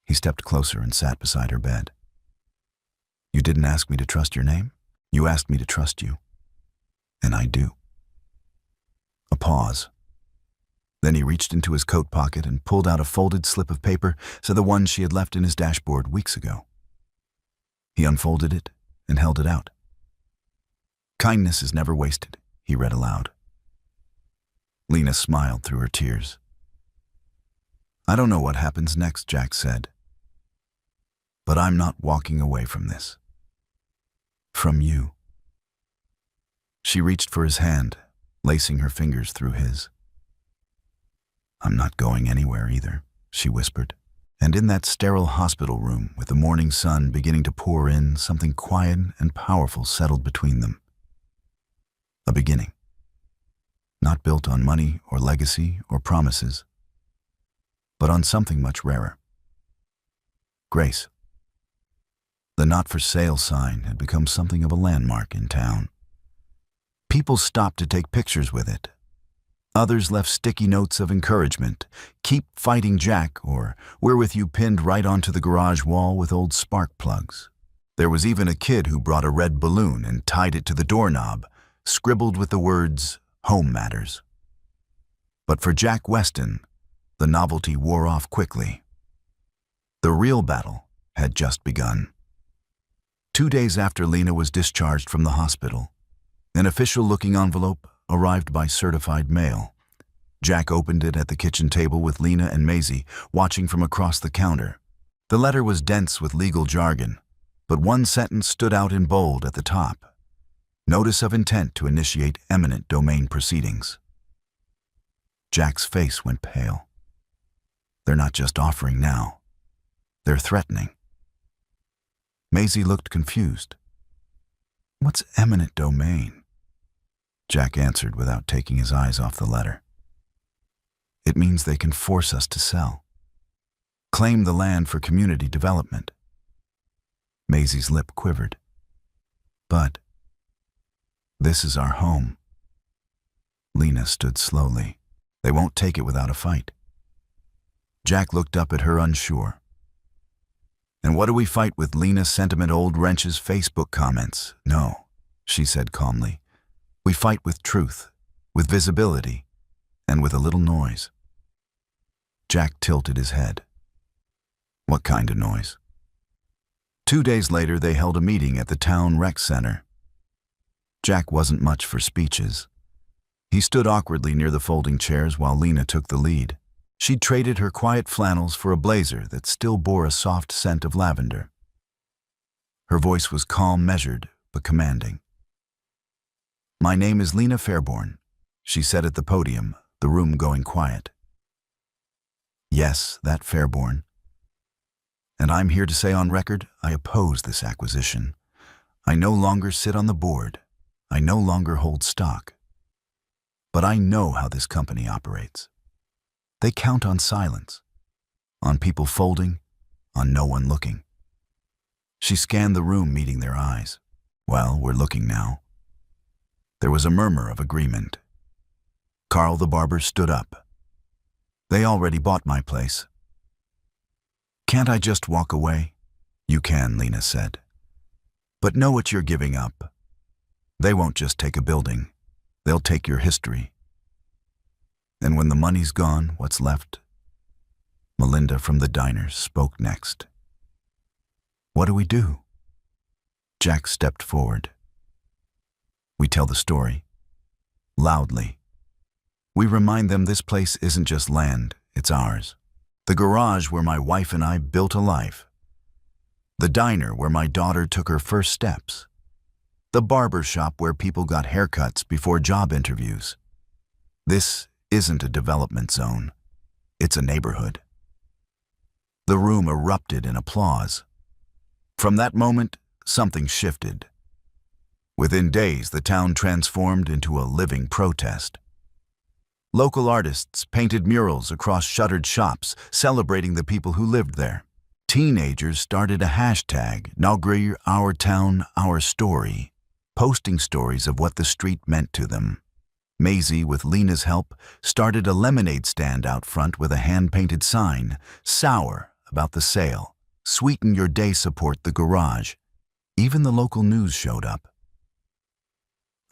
He stepped closer and sat beside her bed. You didn't ask me to trust your name. You asked me to trust you. And I do. A pause. Then he reached into his coat pocket and pulled out a folded slip of paper, the one she had left in his dashboard weeks ago. He unfolded it and held it out. Kindness is never wasted, he read aloud. Lena smiled through her tears. I don't know what happens next, Jack said. But I'm not walking away from this. From you. She reached for his hand, lacing her fingers through his. I'm not going anywhere either, she whispered. And in that sterile hospital room, with the morning sun beginning to pour in, something quiet and powerful settled between them. A beginning. Not built on money or legacy or promises, but on something much rarer. Grace. The not-for-sale sign had become something of a landmark in town. People stopped to take pictures with it. Others left sticky notes of encouragement, keep fighting Jack, or we're with you pinned right onto the garage wall with old spark plugs. There was even a kid who brought a red balloon and tied it to the doorknob, scribbled with the words, Home Matters. But for Jack Weston, the novelty wore off quickly. The real battle had just begun. 2 days after Lena was discharged from the hospital, an official-looking envelope arrived by certified mail. Jack opened it at the kitchen table with Lena and Maisie watching from across the counter. The letter was dense with legal jargon, but one sentence stood out in bold at the top. Notice of intent to initiate eminent domain proceedings. Jack's face went pale. They're not just offering now. They're threatening. Maisie looked confused. What's eminent domain? Jack answered without taking his eyes off the letter. It means they can force us to sell. Claim the land for community development. Maisie's lip quivered. But this is our home. Lena stood slowly. They won't take it without a fight. Jack looked up at her, unsure. And what do we fight with? Lena sentiment old Wrench's Facebook comments. No, she said calmly. We fight with truth, with visibility, and with a little noise. Jack tilted his head. What kind of noise? 2 days later, they held a meeting at the town rec center. Jack wasn't much for speeches. He stood awkwardly near the folding chairs while Lena took the lead. She'd traded her quiet flannels for a blazer that still bore a soft scent of lavender. Her voice was calm, measured, but commanding. My name is Lena Fairborn, she said at the podium, the room going quiet. Yes, that Fairborn. And I'm here to say on record, I oppose this acquisition. I no longer sit on the board. I no longer hold stock. But I know how this company operates. They count on silence, on people folding, on no one looking. She scanned the room, meeting their eyes. Well, we're looking now. There was a murmur of agreement. Carl the barber stood up. "They already bought my place." "Can't I just walk away?" "You can," Lena said. "But know what you're giving up. They won't just take a building. They'll take your history. And when the money's gone, what's left?" Melinda from the diner spoke next. "What do we do?" Jack stepped forward. "We tell the story. Loudly. We remind them this place isn't just land, it's ours. The garage where my wife and I built a life. The diner where my daughter took her first steps. The barber shop where people got haircuts before job interviews. This isn't a development zone. It's a neighborhood." The room erupted in applause. From that moment, something shifted. Within days, the town transformed into a living protest. Local artists painted murals across shuttered shops, celebrating the people who lived there. Teenagers started a hashtag, "Inaugurate Our Town, Our Story," posting stories of what the street meant to them. Maisie, with Lena's help, started a lemonade stand out front with a hand-painted sign, "Sour about the sale. Sweeten your day, support the garage." Even the local news showed up.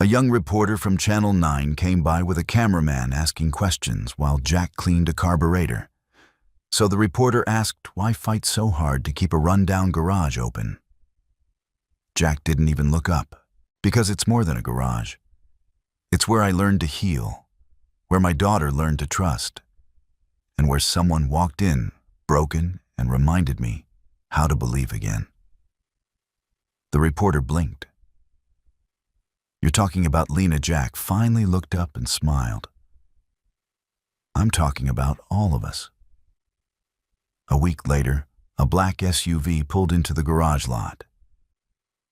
A young reporter from Channel 9 came by with a cameraman asking questions while Jack cleaned a carburetor. So the reporter asked, why fight so hard to keep a rundown garage open? Jack didn't even look up, because it's more than a garage. It's where I learned to heal, where my daughter learned to trust, and where someone walked in, broken, and reminded me how to believe again. The reporter blinked. "You're talking about Lena." Jack finally looked up and smiled. "I'm talking about all of us." A week later, a black SUV pulled into the garage lot.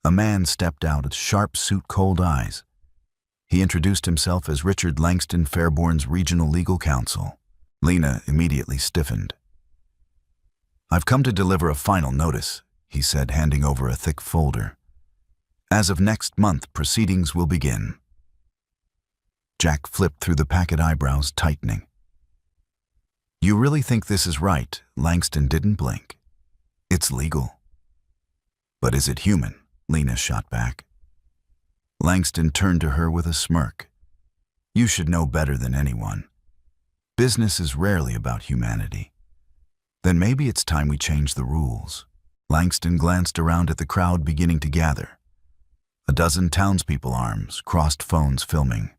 A man stepped out with sharp suit, cold eyes. He introduced himself as Richard Langston, Fairborn's regional legal counsel. Lena immediately stiffened. "I've come to deliver a final notice," he said, handing over a thick folder. "As of next month, proceedings will begin." Jack flipped through the packet, eyebrows tightening. "You really think this is right?" Langston didn't blink. "It's legal." "But is it human?" Lena shot back. Langston turned to her with a smirk. "You should know better than anyone. Business is rarely about humanity. Then maybe it's time we change the rules." Langston glanced around at the crowd beginning to gather. A dozen townspeople, arms crossed, phones filming.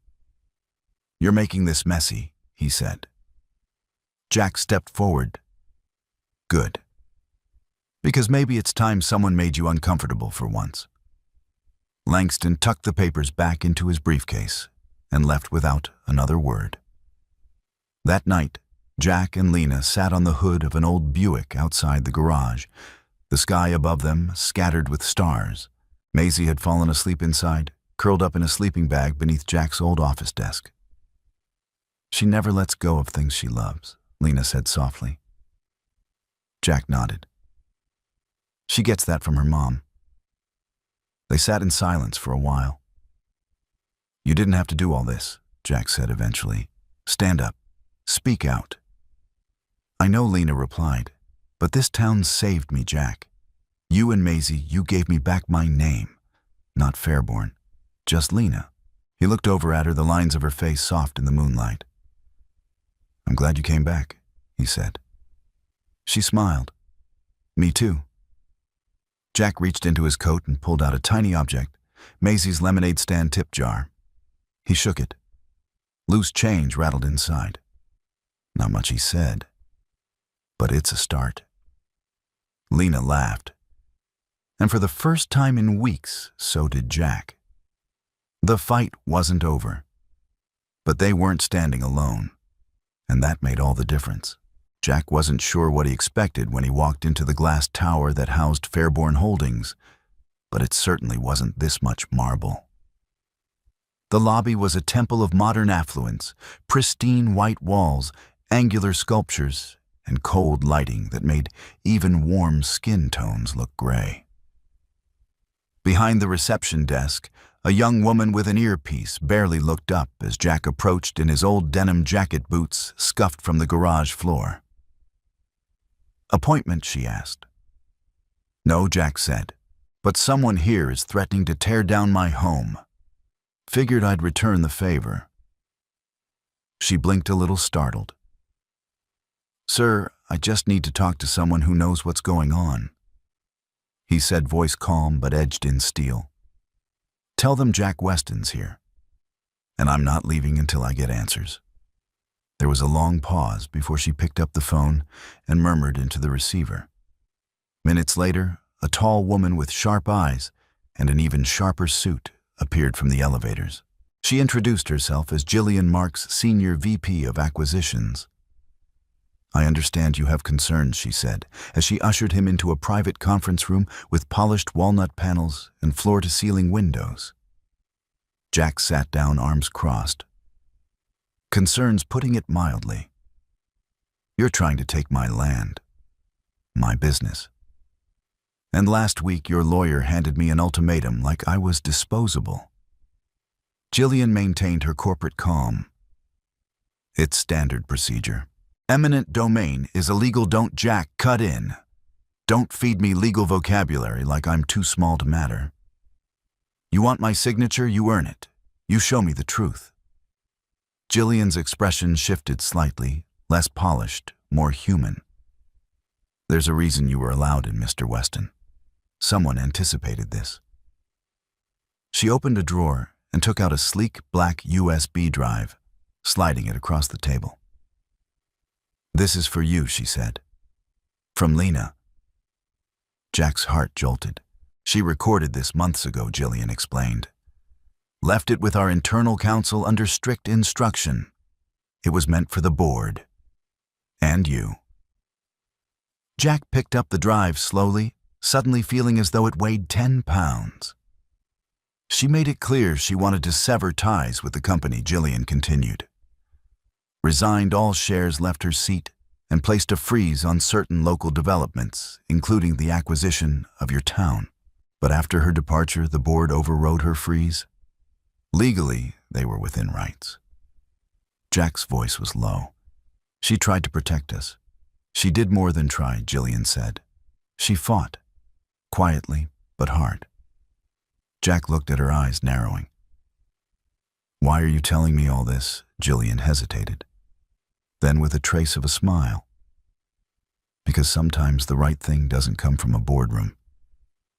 "You're making this messy," he said. Jack stepped forward. "Good. Because maybe it's time someone made you uncomfortable for once." Langston tucked the papers back into his briefcase and left without another word. That night, Jack and Lena sat on the hood of an old Buick outside the garage, the sky above them scattered with stars. Maisie had fallen asleep inside, curled up in a sleeping bag beneath Jack's old office desk. "She never lets go of things she loves," Lena said softly. Jack nodded. "She gets that from her mom." They sat in silence for a while. "You didn't have to do all this," Jack said eventually. "Stand up. Speak out." "I know," Lena replied, "but this town saved me, Jack. You and Maisie, you gave me back my name. Not Fairborn, just Lena." He looked over at her, the lines of her face soft in the moonlight. "I'm glad you came back," he said. She smiled. "Me too." Jack reached into his coat and pulled out a tiny object, Maisie's lemonade stand tip jar. He shook it. Loose change rattled inside. Not much, he said, but it's a start. Lena laughed. And for the first time in weeks, so did Jack. The fight wasn't over, but they weren't standing alone, and that made all the difference. Jack wasn't sure what he expected when he walked into the glass tower that housed Fairborn Holdings, but it certainly wasn't this much marble. The lobby was a temple of modern affluence, pristine white walls, angular sculptures, and cold lighting that made even warm skin tones look gray. Behind the reception desk, a young woman with an earpiece barely looked up as Jack approached in his old denim jacket boots scuffed from the garage floor. "Appointment?" she asked. "No," Jack said, "but someone here is threatening to tear down my home. Figured I'd return the favor." She blinked a little startled. "Sir, I just need to talk to someone who knows what's going on," he said, voice calm but edged in steel. "Tell them Jack Weston's here, and I'm not leaving until I get answers." There was a long pause before she picked up the phone and murmured into the receiver. Minutes later, a tall woman with sharp eyes and an even sharper suit appeared from the elevators. She introduced herself as Jillian Marks, Senior VP of Acquisitions. "I understand you have concerns," she said, as she ushered him into a private conference room with polished walnut panels and floor-to-ceiling windows. Jack sat down, arms crossed. "Concerns, putting it mildly. You're trying to take my land, my business. And last week your lawyer handed me an ultimatum like I was disposable." Jillian maintained her corporate calm. "It's standard procedure. Eminent domain is illegal. Don't Jack, cut in. Don't feed me legal vocabulary like I'm too small to matter. You want my signature, you earn it. You show me the truth." Jillian's expression shifted slightly, less polished, more human. "There's a reason you were allowed in, Mr. Weston. Someone anticipated this." She opened a drawer and took out a sleek black USB drive, sliding it across the table. "This is for you," she said. "From Lena." Jack's heart jolted. "She recorded this months ago," Jillian explained. "Left it with our internal counsel under strict instruction. It was meant for the board. And you." Jack picked up the drive slowly, suddenly feeling as though it weighed 10 pounds. "She made it clear she wanted to sever ties with the company," Jillian continued. "Resigned all shares, left her seat, and placed a freeze on certain local developments, including the acquisition of your town. But after her departure, the board overrode her freeze. Legally, they were within rights." Jack's voice was low. "She tried to protect us. She did more than try," Jillian said. "She fought, quietly but hard." Jack looked at her eyes, narrowing. "Why are you telling me all this?" Jillian hesitated. Then, with a trace of a smile, "Because sometimes the right thing doesn't come from a boardroom.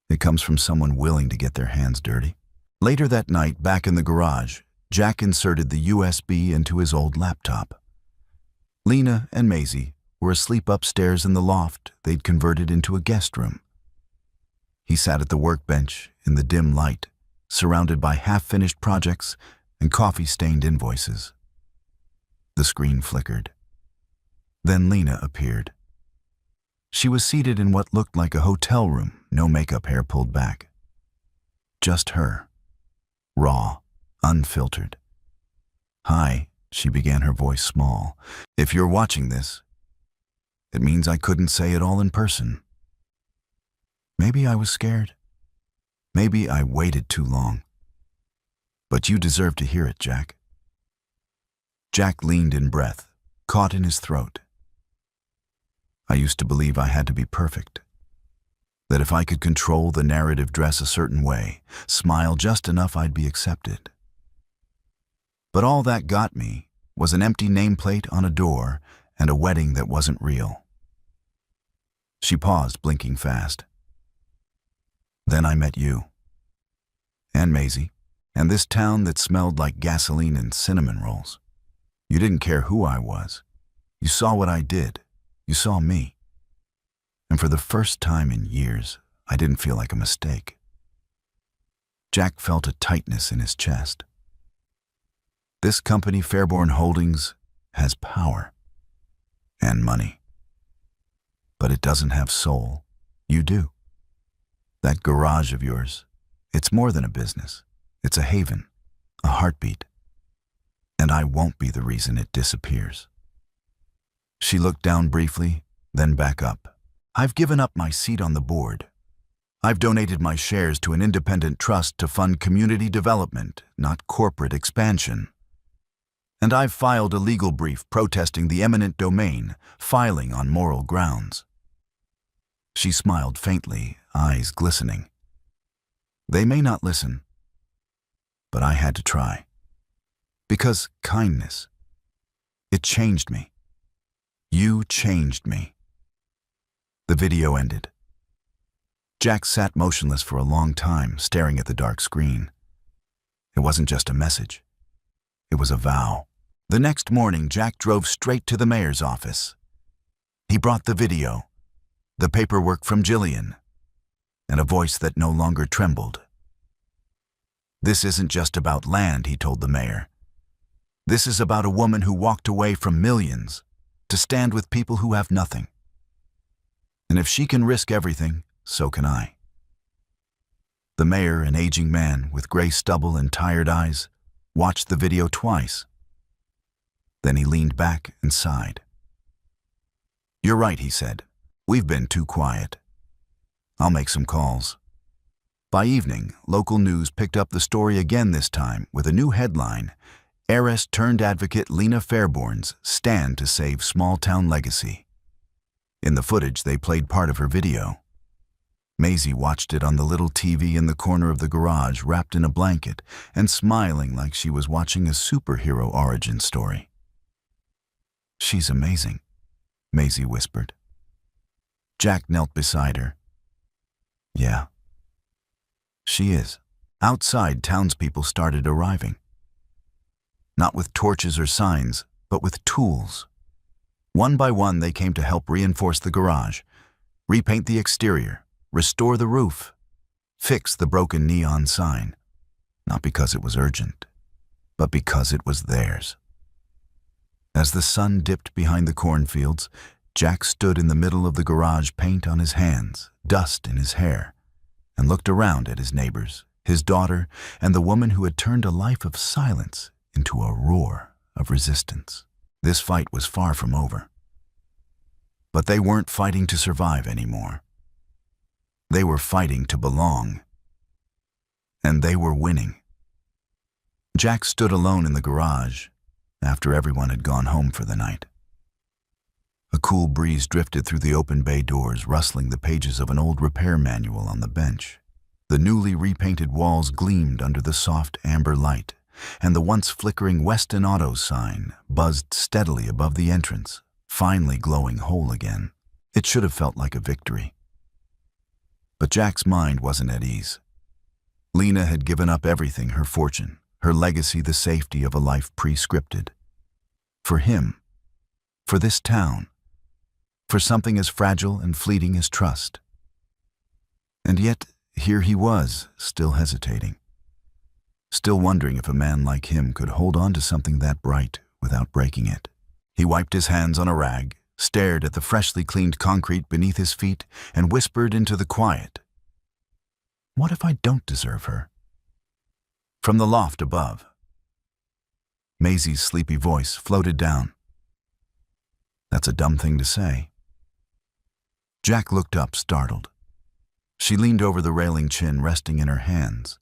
It comes from someone willing to get their hands dirty." Later that night, back in the garage, Jack inserted the USB into his old laptop. Lena and Maisie were asleep upstairs in the loft they'd converted into a guest room. He sat at the workbench in the dim light, surrounded by half-finished projects and coffee-stained invoices. The screen flickered. Then Lena appeared. She was seated in what looked like a hotel room, no makeup, hair pulled back. Just her, raw, unfiltered. "Hi," she began, her voice small. "If you're watching this, it means I couldn't say it all in person. Maybe I was scared. Maybe I waited too long. But you deserve to hear it, Jack." Jack leaned in breath, caught in his throat. "I used to believe I had to be perfect. That if I could control the narrative, dress a certain way, smile just enough, I'd be accepted. But all that got me was an empty nameplate on a door and a wedding that wasn't real." She paused, blinking fast. "Then I met you. And Maisie. And this town that smelled like gasoline and cinnamon rolls. You didn't care who I was. You saw what I did. You saw me. And for the first time in years, I didn't feel like a mistake." Jack felt a tightness in his chest. This company, Fairborn Holdings, has power and money. But it doesn't have soul. You do. That garage of yours, it's more than a business. It's a haven, a heartbeat. And I won't be the reason it disappears." She looked down briefly, then back up. "I've given up my seat on the board. I've donated my shares to an independent trust to fund community development, not corporate expansion. And I've filed a legal brief protesting the eminent domain, filing on moral grounds. She smiled faintly, eyes glistening. They may not listen, but I had to try. Because kindness, it changed me. You changed me. The video ended. Jack sat motionless for a long time, staring at the dark screen. It wasn't just a message. It was a vow. The next morning, Jack drove straight to the mayor's office. He brought the video, the paperwork from Jillian, and a voice that no longer trembled. This isn't just about land, he told the mayor. This is about a woman who walked away from millions to stand with people who have nothing. And if she can risk everything, so can I. The mayor, an aging man with gray stubble and tired eyes, watched the video twice. Then he leaned back and sighed. "You're right," he said. "We've been too quiet. I'll make some calls." By evening, local news picked up the story again, this time with a new headline: heiress-turned-advocate Lena Fairborn's stand to save small-town legacy. In the footage, they played part of her video. Maisie watched it on the little TV in the corner of the garage, wrapped in a blanket and smiling like she was watching a superhero origin story. "She's amazing," Maisie whispered. Jack knelt beside her. "Yeah, she is." Outside, townspeople started arriving. Not with torches or signs, but with tools. One by one, they came to help reinforce the garage, repaint the exterior, restore the roof, fix the broken neon sign. Not because it was urgent, but because it was theirs. As the sun dipped behind the cornfields, Jack stood in the middle of the garage, paint on his hands, dust in his hair, and looked around at his neighbors, his daughter, and the woman who had turned a life of silence into a roar of resistance. This fight was far from over. But they weren't fighting to survive anymore. They were fighting to belong. And they were winning. Jack stood alone in the garage after everyone had gone home for the night. A cool breeze drifted through the open bay doors, rustling the pages of an old repair manual on the bench. The newly repainted walls gleamed under the soft amber light, and the once flickering Weston Auto sign buzzed steadily above the entrance, finally glowing whole again. It should have felt like a victory. But Jack's mind wasn't at ease. Lena had given up everything: her fortune, her legacy, the safety of a life pre-scripted. For him, for this town, for something as fragile and fleeting as trust. And yet, here he was, still hesitating. Still wondering if a man like him could hold on to something that bright without breaking it. He wiped his hands on a rag, stared at the freshly cleaned concrete beneath his feet, and whispered into the quiet, "What if I don't deserve her?" From the loft above, Maisie's sleepy voice floated down. "That's a dumb thing to say." Jack looked up, startled. She leaned over the railing, chin resting in her hands.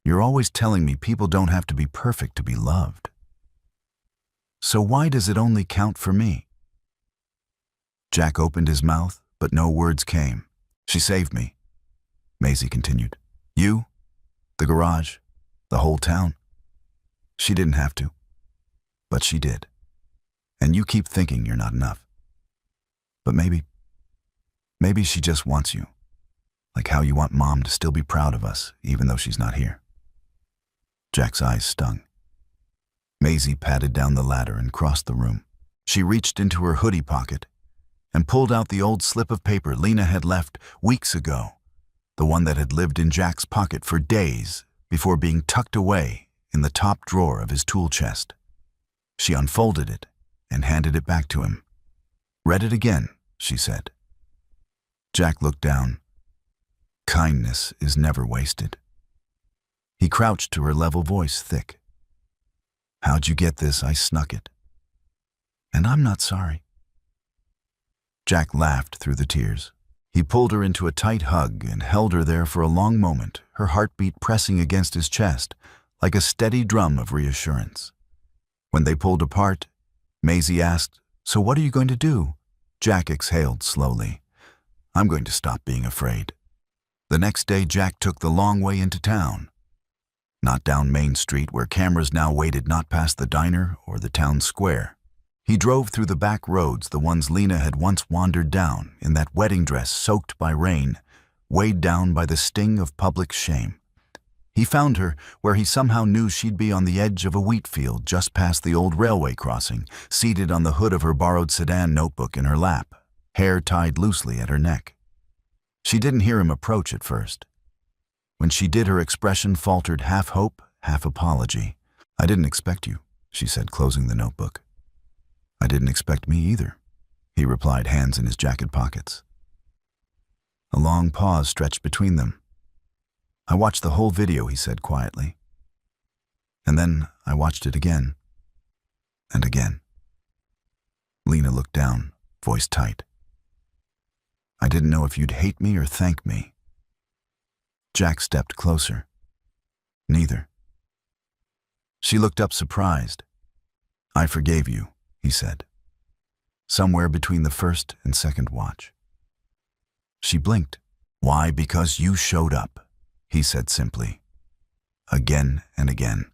"You're always telling me people don't have to be perfect to be loved. So why does it only count for me?" Jack opened his mouth, but no words came. "She saved me," Maisie continued. "You, the garage, the whole town. She didn't have to, but she did. And you keep thinking you're not enough. But maybe she just wants you, like how you want Mom to still be proud of us, even though she's not here." Jack's eyes stung. Maisie patted down the ladder and crossed the room. She reached into her hoodie pocket and pulled out the old slip of paper Lena had left weeks ago, the one that had lived in Jack's pocket for days before being tucked away in the top drawer of his tool chest. She unfolded it and handed it back to him. "Read it again," she said. Jack looked down. Kindness is never wasted. He crouched to her level voice, thick. "How'd you get this? I snuck it. And I'm not sorry." Jack laughed through the tears. He pulled her into a tight hug and held her there for a long moment, her heartbeat pressing against his chest, like a steady drum of reassurance. When they pulled apart, Maisie asked, "So what are you going to do?" Jack exhaled slowly. "I'm going to stop being afraid." The next day, Jack took the long way into town. Not down Main Street, where cameras now waited, not past the diner or the town square. He drove through the back roads, the ones Lena had once wandered down, in that wedding dress soaked by rain, weighed down by the sting of public shame. He found her where he somehow knew she'd be, on the edge of a wheat field just past the old railway crossing, seated on the hood of her borrowed sedan, notebook in her lap, hair tied loosely at her neck. She didn't hear him approach at first. When she did, her expression faltered, half hope, half apology. "I didn't expect you," she said, closing the notebook. "I didn't expect me either," he replied, hands in his jacket pockets. A long pause stretched between them. "I watched the whole video," he said quietly. "And then I watched it again. And again." Lena looked down, voice tight. "I didn't know if you'd hate me or thank me." Jack stepped closer. "Neither." She looked up, surprised. "I forgave you," he said, somewhere between the first and second watch. She blinked. "Why? Because you showed up," he said simply. "Again and again.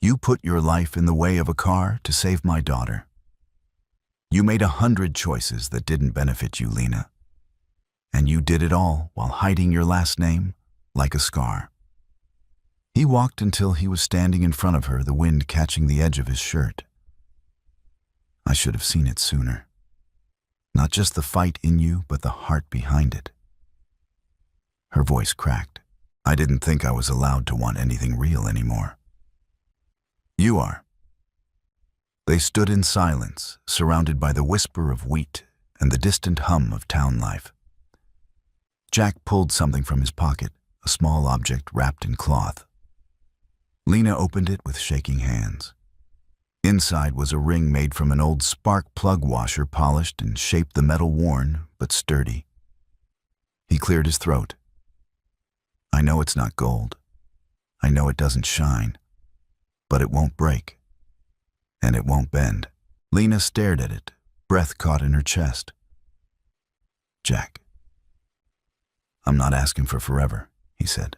You put your life in the way of a car to save my daughter. You made 100 choices that didn't benefit you, Lena. And you did it all while hiding your last name like a scar." He walked until he was standing in front of her, the wind catching the edge of his shirt. "I should have seen it sooner. Not just the fight in you, but the heart behind it." Her voice cracked. "I didn't think I was allowed to want anything real anymore." "You are." They stood in silence, surrounded by the whisper of wheat and the distant hum of town life. Jack pulled something from his pocket, a small object wrapped in cloth. Lena opened it with shaking hands. Inside was a ring made from an old spark plug washer, polished and shaped, the metal worn but sturdy. He cleared his throat. "I know it's not gold. I know it doesn't shine. But it won't break. And it won't bend." Lena stared at it, breath caught in her chest. "Jack, I'm not asking for forever," he said.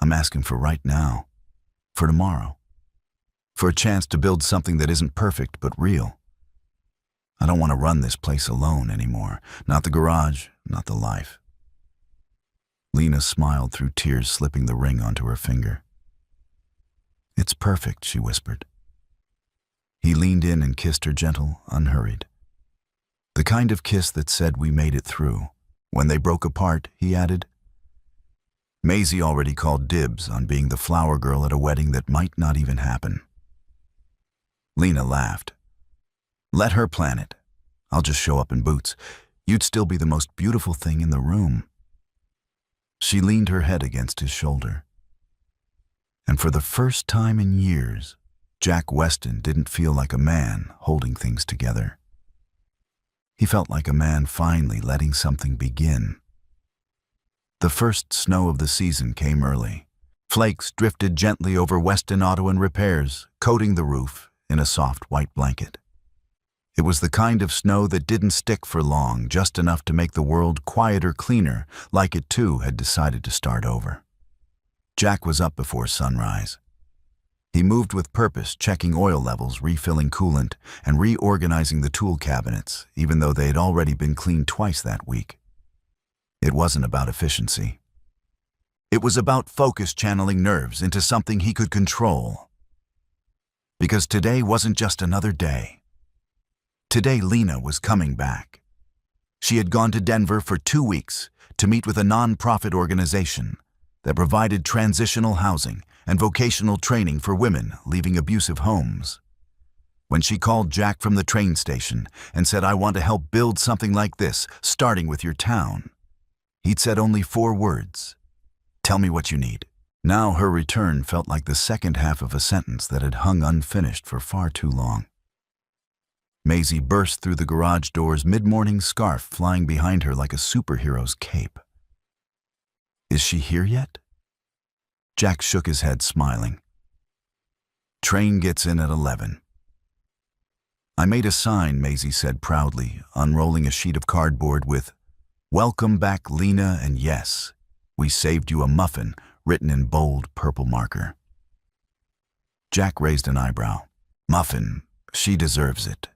"I'm asking for right now, for tomorrow, for a chance to build something that isn't perfect but real. I don't want to run this place alone anymore, not the garage, not the life." Lena smiled through tears, slipping the ring onto her finger. "It's perfect," she whispered. He leaned in and kissed her, gentle, unhurried. The kind of kiss that said, "We made it through." When they broke apart, he added, "Maisie already called dibs on being the flower girl at a wedding that might not even happen." Lena laughed. "Let her plan it. I'll just show up in boots. You'd still be the most beautiful thing in the room." She leaned her head against his shoulder. And for the first time in years, Jack Weston didn't feel like a man holding things together. He felt like a man finally letting something begin. The first snow of the season came early. Flakes drifted gently over Weston Auto and Repairs, coating the roof in a soft white blanket. It was the kind of snow that didn't stick for long, just enough to make the world quieter, cleaner, like it too had decided to start over. Jack was up before sunrise. He moved with purpose, checking oil levels, refilling coolant, and reorganizing the tool cabinets, even though they had already been cleaned twice that week. It wasn't about efficiency. It was about focus, channeling nerves into something he could control. Because today wasn't just another day. Today, Lena was coming back. She had gone to Denver for 2 weeks to meet with a non-profit organization that provided transitional housing and vocational training for women leaving abusive homes. When she called Jack from the train station and said, "I want to help build something like this, starting with your town," he'd said only 4 words: "Tell me what you need." Now her return felt like the second half of a sentence that had hung unfinished for far too long. Maisie burst through the garage doors, mid-morning scarf flying behind her like a superhero's cape. Is she here yet? Jack shook his head, smiling. Train gets in at 11. I made a sign, Maisie said proudly, unrolling a sheet of cardboard with, "Welcome back, Lena, and yes, we saved you a muffin," written in bold purple marker. Jack raised an eyebrow. Muffin, she deserves it,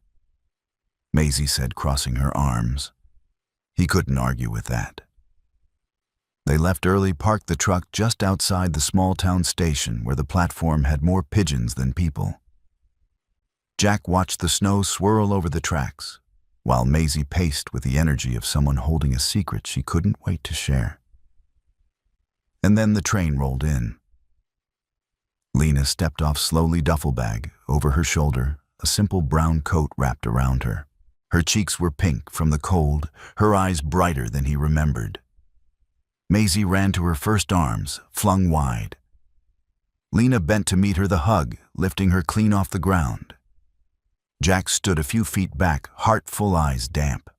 Maisie said, crossing her arms. He couldn't argue with that. They left early, parked the truck just outside the small-town station where the platform had more pigeons than people. Jack watched the snow swirl over the tracks, while Maisie paced with the energy of someone holding a secret she couldn't wait to share. And then the train rolled in. Lena stepped off slowly, duffel bag over her shoulder, a simple brown coat wrapped around her. Her cheeks were pink from the cold, her eyes brighter than he remembered. Maisie ran to her first arms, flung wide. Lena bent to meet her, the hug lifting her clean off the ground. Jack stood a few feet back, heart-full, eyes damp.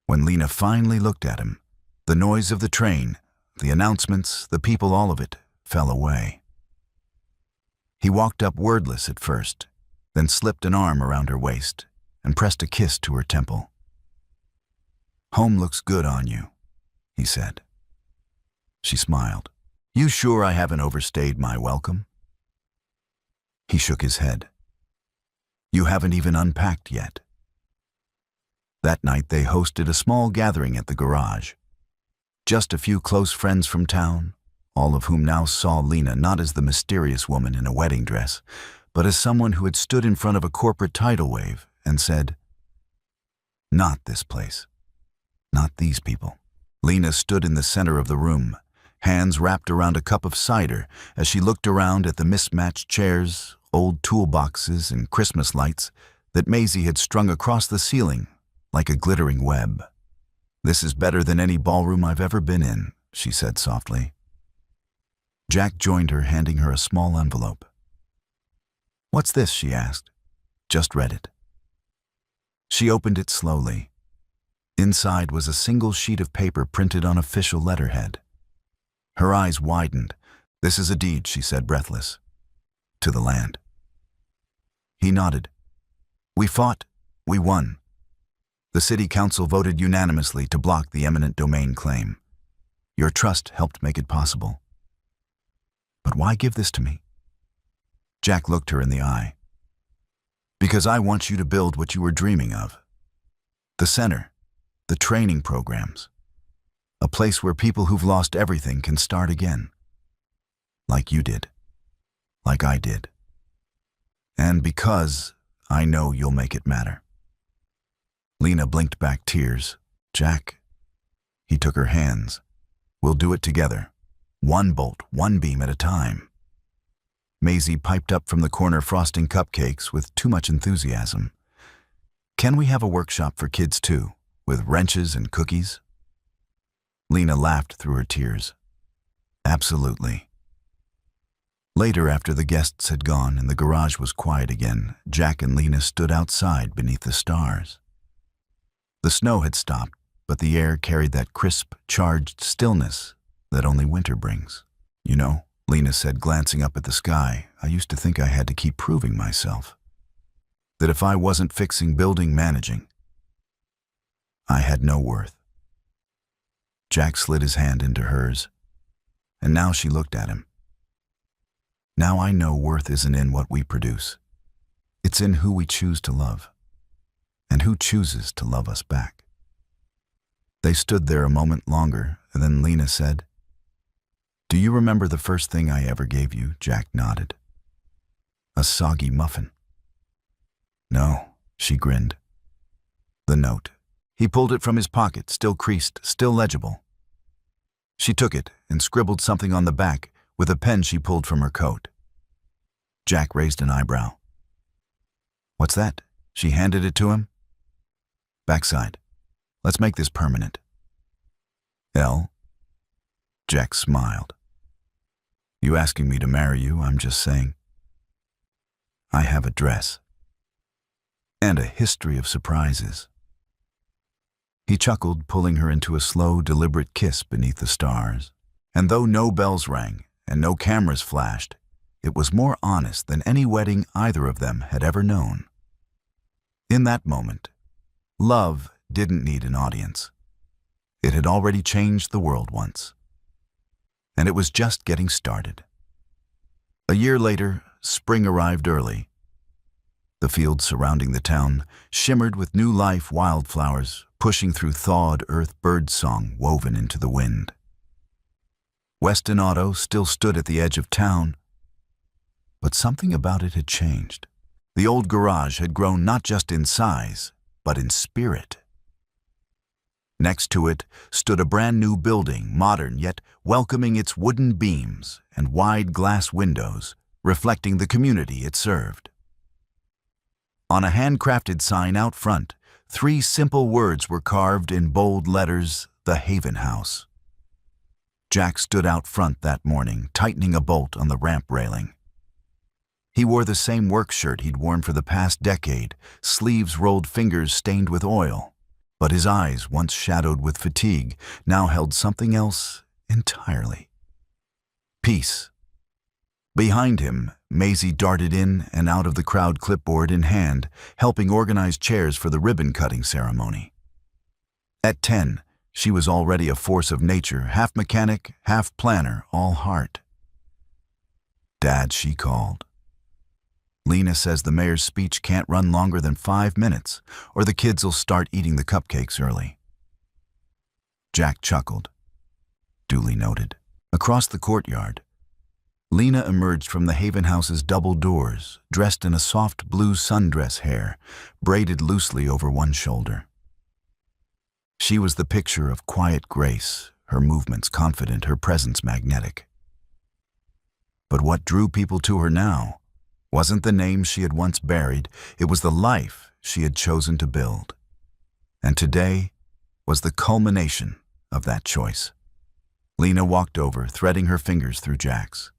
When Lena finally looked at him, the noise of the train, the announcements, the people, all of it, fell away. He walked up wordless at first, then slipped an arm around her waist and pressed a kiss to her temple. "Home looks good on you," he said. She smiled. "You sure I haven't overstayed my welcome?" He shook his head. "You haven't even unpacked yet." That night they hosted a small gathering at the garage. Just a few close friends from town, all of whom now saw Lena not as the mysterious woman in a wedding dress, but as someone who had stood in front of a corporate tidal wave and said, "Not this place. Not these people." Lena stood in the center of the room, hands wrapped around a cup of cider as she looked around at the mismatched chairs, old toolboxes, and Christmas lights that Maisie had strung across the ceiling like a glittering web. "This is better than any ballroom I've ever been in," she said softly. Jack joined her, handing her a small envelope. "What's this?" she asked. "Just read it." She opened it slowly. Inside was a single sheet of paper printed on official letterhead. Her eyes widened. "This is a deed," she said, breathless. "To the land." He nodded. "We fought. We won. The city council voted unanimously to block the eminent domain claim. Your trust helped make it possible. But why give this to me?" Jack looked her in the eye. "Because I want you to build what you were dreaming of. The center, the training programs, a place where people who've lost everything can start again. Like you did. Like I did. And because I know you'll make it matter." Lena blinked back tears. "Jack," he took her hands, "we'll do it together. One bolt, one beam at a time." Maisie piped up from the corner, frosting cupcakes with too much enthusiasm. "Can we have a workshop for kids too, with wrenches and cookies?" Lena laughed through her tears. "Absolutely." Later, after the guests had gone and the garage was quiet again, Jack and Lena stood outside beneath the stars. The snow had stopped, but the air carried that crisp, charged stillness that only winter brings. "You know," Lena said, glancing up at the sky, "I used to think I had to keep proving myself. That if I wasn't fixing, building, managing, I had no worth." Jack slid his hand into hers, and now she looked at him. "Now I know worth isn't in what we produce. It's in who we choose to love, and who chooses to love us back." They stood there a moment longer, and then Lena said, "Do you remember the first thing I ever gave you?" Jack nodded. "A soggy muffin." "No," she grinned. "The note." He pulled it from his pocket, still creased, still legible. She took it and scribbled something on the back with a pen she pulled from her coat. Jack raised an eyebrow. "What's that?" She handed it to him. "Backside. Let's make this permanent." "L?" Jack smiled. "You asking me to marry you? I'm just saying. I have a dress." and a history of surprises. He chuckled, pulling her into a slow, deliberate kiss beneath the stars. And though no bells rang and no cameras flashed, it was more honest than any wedding either of them had ever known. In that moment, love didn't need an audience. It had already changed the world once. And it was just getting started. A year later, spring arrived early. The fields surrounding the town shimmered with new life, wildflowers pushing through thawed earth, birdsong woven into the wind. Weston Auto still stood at the edge of town, but something about it had changed. The old garage had grown not just in size, but in spirit. Next to it stood a brand new building, modern yet welcoming, its wooden beams and wide glass windows reflecting the community it served. On a handcrafted sign out front, 3 simple words were carved in bold letters: The Haven House. Jack stood out front that morning, tightening a bolt on the ramp railing. He wore the same work shirt he'd worn for the past decade, sleeves rolled, fingers stained with oil. But his eyes, once shadowed with fatigue, now held something else entirely. Peace. Behind him, Maisie darted in and out of the crowd, clipboard in hand, helping organize chairs for the ribbon-cutting ceremony. At 10, she was already a force of nature, half mechanic, half planner, all heart. "Dad," she called. "Lena says the mayor's speech can't run longer than 5 minutes, or the kids'll start eating the cupcakes early." Jack chuckled. Duly noted. Across the courtyard, Lena emerged from the Haven House's double doors, dressed in a soft blue sundress, hair braided loosely over one shoulder. She was the picture of quiet grace, her movements confident, her presence magnetic. But what drew people to her now wasn't the name she had once buried, it was the life she had chosen to build. And today was the culmination of that choice. Lena walked over, threading her fingers through Jack's.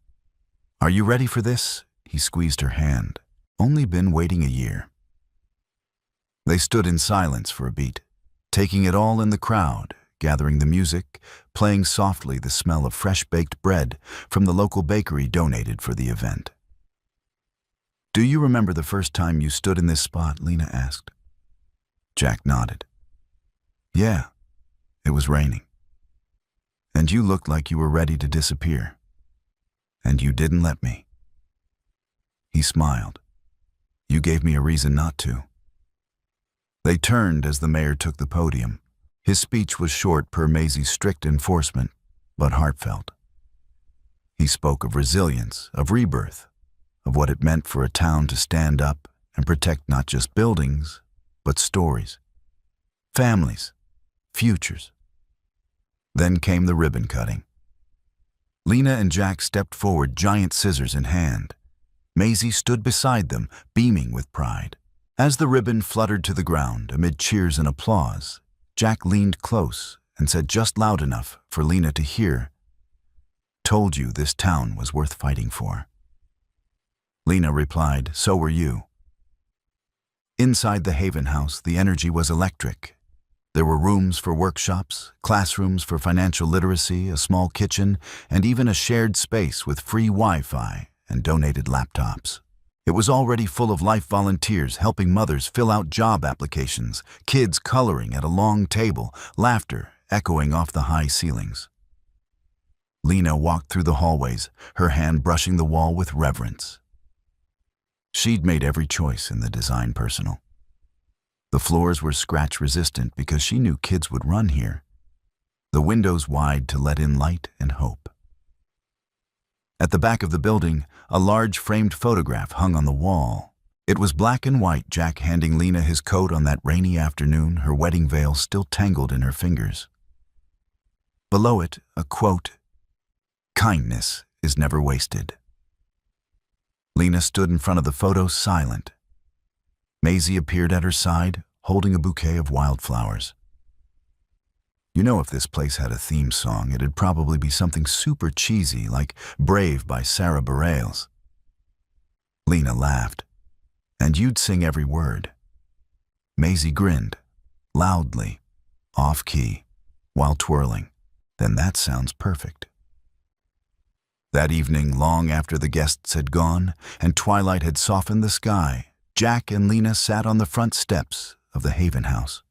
"Are you ready for this?" He squeezed her hand. "Only been waiting a year." They stood in silence for a beat, taking it all in, the crowd, gathering the music, playing softly the smell of fresh-baked bread from the local bakery donated for the event. "Do you remember the first time you stood in this spot?" Lena asked. Jack nodded. "Yeah, it was raining. And you looked like you were ready to disappear. And you didn't let me." He smiled. "You gave me a reason not to." They turned as the mayor took the podium. His speech was short per Maisie's strict enforcement, but heartfelt. He spoke of resilience, of rebirth, of what it meant for a town to stand up and protect not just buildings, but stories, families, futures. Then came the ribbon cutting. Lena and Jack stepped forward, giant scissors in hand. Maisie stood beside them, beaming with pride. As the ribbon fluttered to the ground amid cheers and applause, Jack leaned close and said just loud enough for Lena to hear, "Told you this town was worth fighting for." Lena replied, "So were you." Inside the Haven House, the energy was electric. There were rooms for workshops, classrooms for financial literacy, a small kitchen, and even a shared space with free Wi-Fi and donated laptops. It was already full of life, volunteers helping mothers fill out job applications, kids coloring at a long table, laughter echoing off the high ceilings. Lena walked through the hallways, her hand brushing the wall with reverence. She'd made every choice in the design personal. The floors were scratch-resistant because she knew kids would run here. The windows wide to let in light and hope. At the back of the building, a large framed photograph hung on the wall. It was black and white, Jack handing Lena his coat on that rainy afternoon, her wedding veil still tangled in her fingers. Below it, a quote, "Kindness is never wasted." Lena stood in front of the photo, silent. Maisie appeared at her side, holding a bouquet of wildflowers. "You know, if this place had a theme song, it'd probably be something super cheesy, like Brave by Sarah Bareilles." Lena laughed. "And you'd sing every word." Maisie grinned, loudly, off-key, while twirling. Then that sounds perfect. That evening, long after the guests had gone and twilight had softened the sky, Jack and Lena sat on the front steps of the Haven house.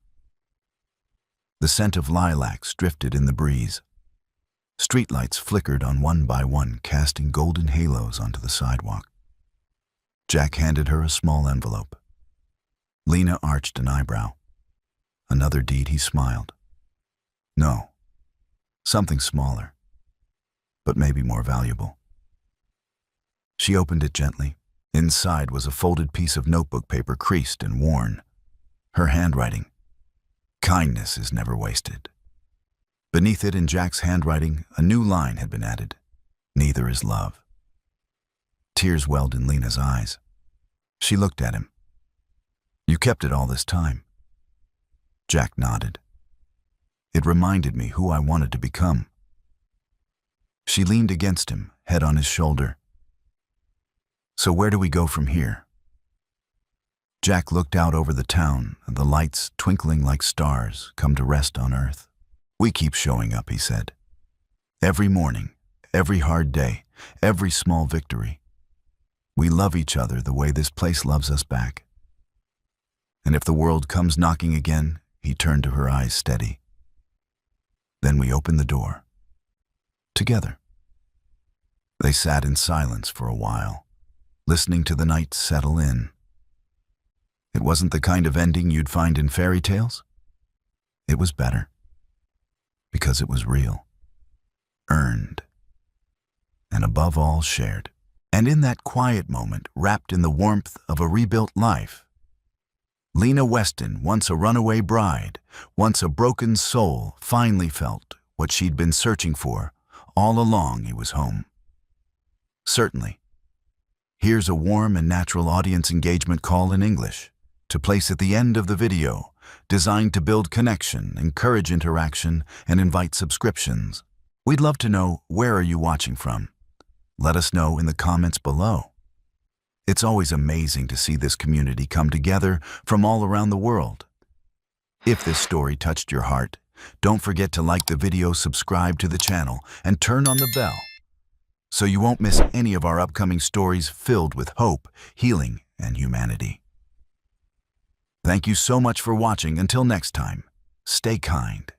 The scent of lilacs drifted in the breeze. Streetlights flickered on one by one, casting golden halos onto the sidewalk. Jack handed her a small envelope. Lena arched an eyebrow. Another deed, he smiled. No, something smaller, but maybe more valuable. She opened it gently. Inside was a folded piece of notebook paper, creased and worn. Her handwriting. Kindness is never wasted. Beneath it, in Jack's handwriting, a new line had been added. Neither is love. Tears welled in Lena's eyes. She looked at him. You kept it all this time. Jack nodded. It reminded me who I wanted to become. She leaned against him, head on his shoulder. So where do we go from here? Jack looked out over the town, and the lights, twinkling like stars, come to rest on Earth. We keep showing up, he said. Every morning, every hard day, every small victory. We love each other the way this place loves us back. And if the world comes knocking again, he turned to her, eyes steady. Then we open the door. Together. They sat in silence for a while, listening to the night settle in. It wasn't the kind of ending you'd find in fairy tales. It was better. Because it was real. Earned. And above all, shared. And in that quiet moment, wrapped in the warmth of a rebuilt life, Lena Weston, once a runaway bride, once a broken soul, finally felt what she'd been searching for all along. He was home. Certainly. Here's a warm and natural audience engagement call in English to place at the end of the video, designed to build connection, encourage interaction, and invite subscriptions. We'd love to know, where are you watching from? Let us know in the comments below. It's always amazing to see this community come together from all around the world. If this story touched your heart, don't forget to like the video, subscribe to the channel, and turn on the bell so you won't miss any of our upcoming stories filled with hope, healing, and humanity. Thank you so much for watching. Until next time, stay kind.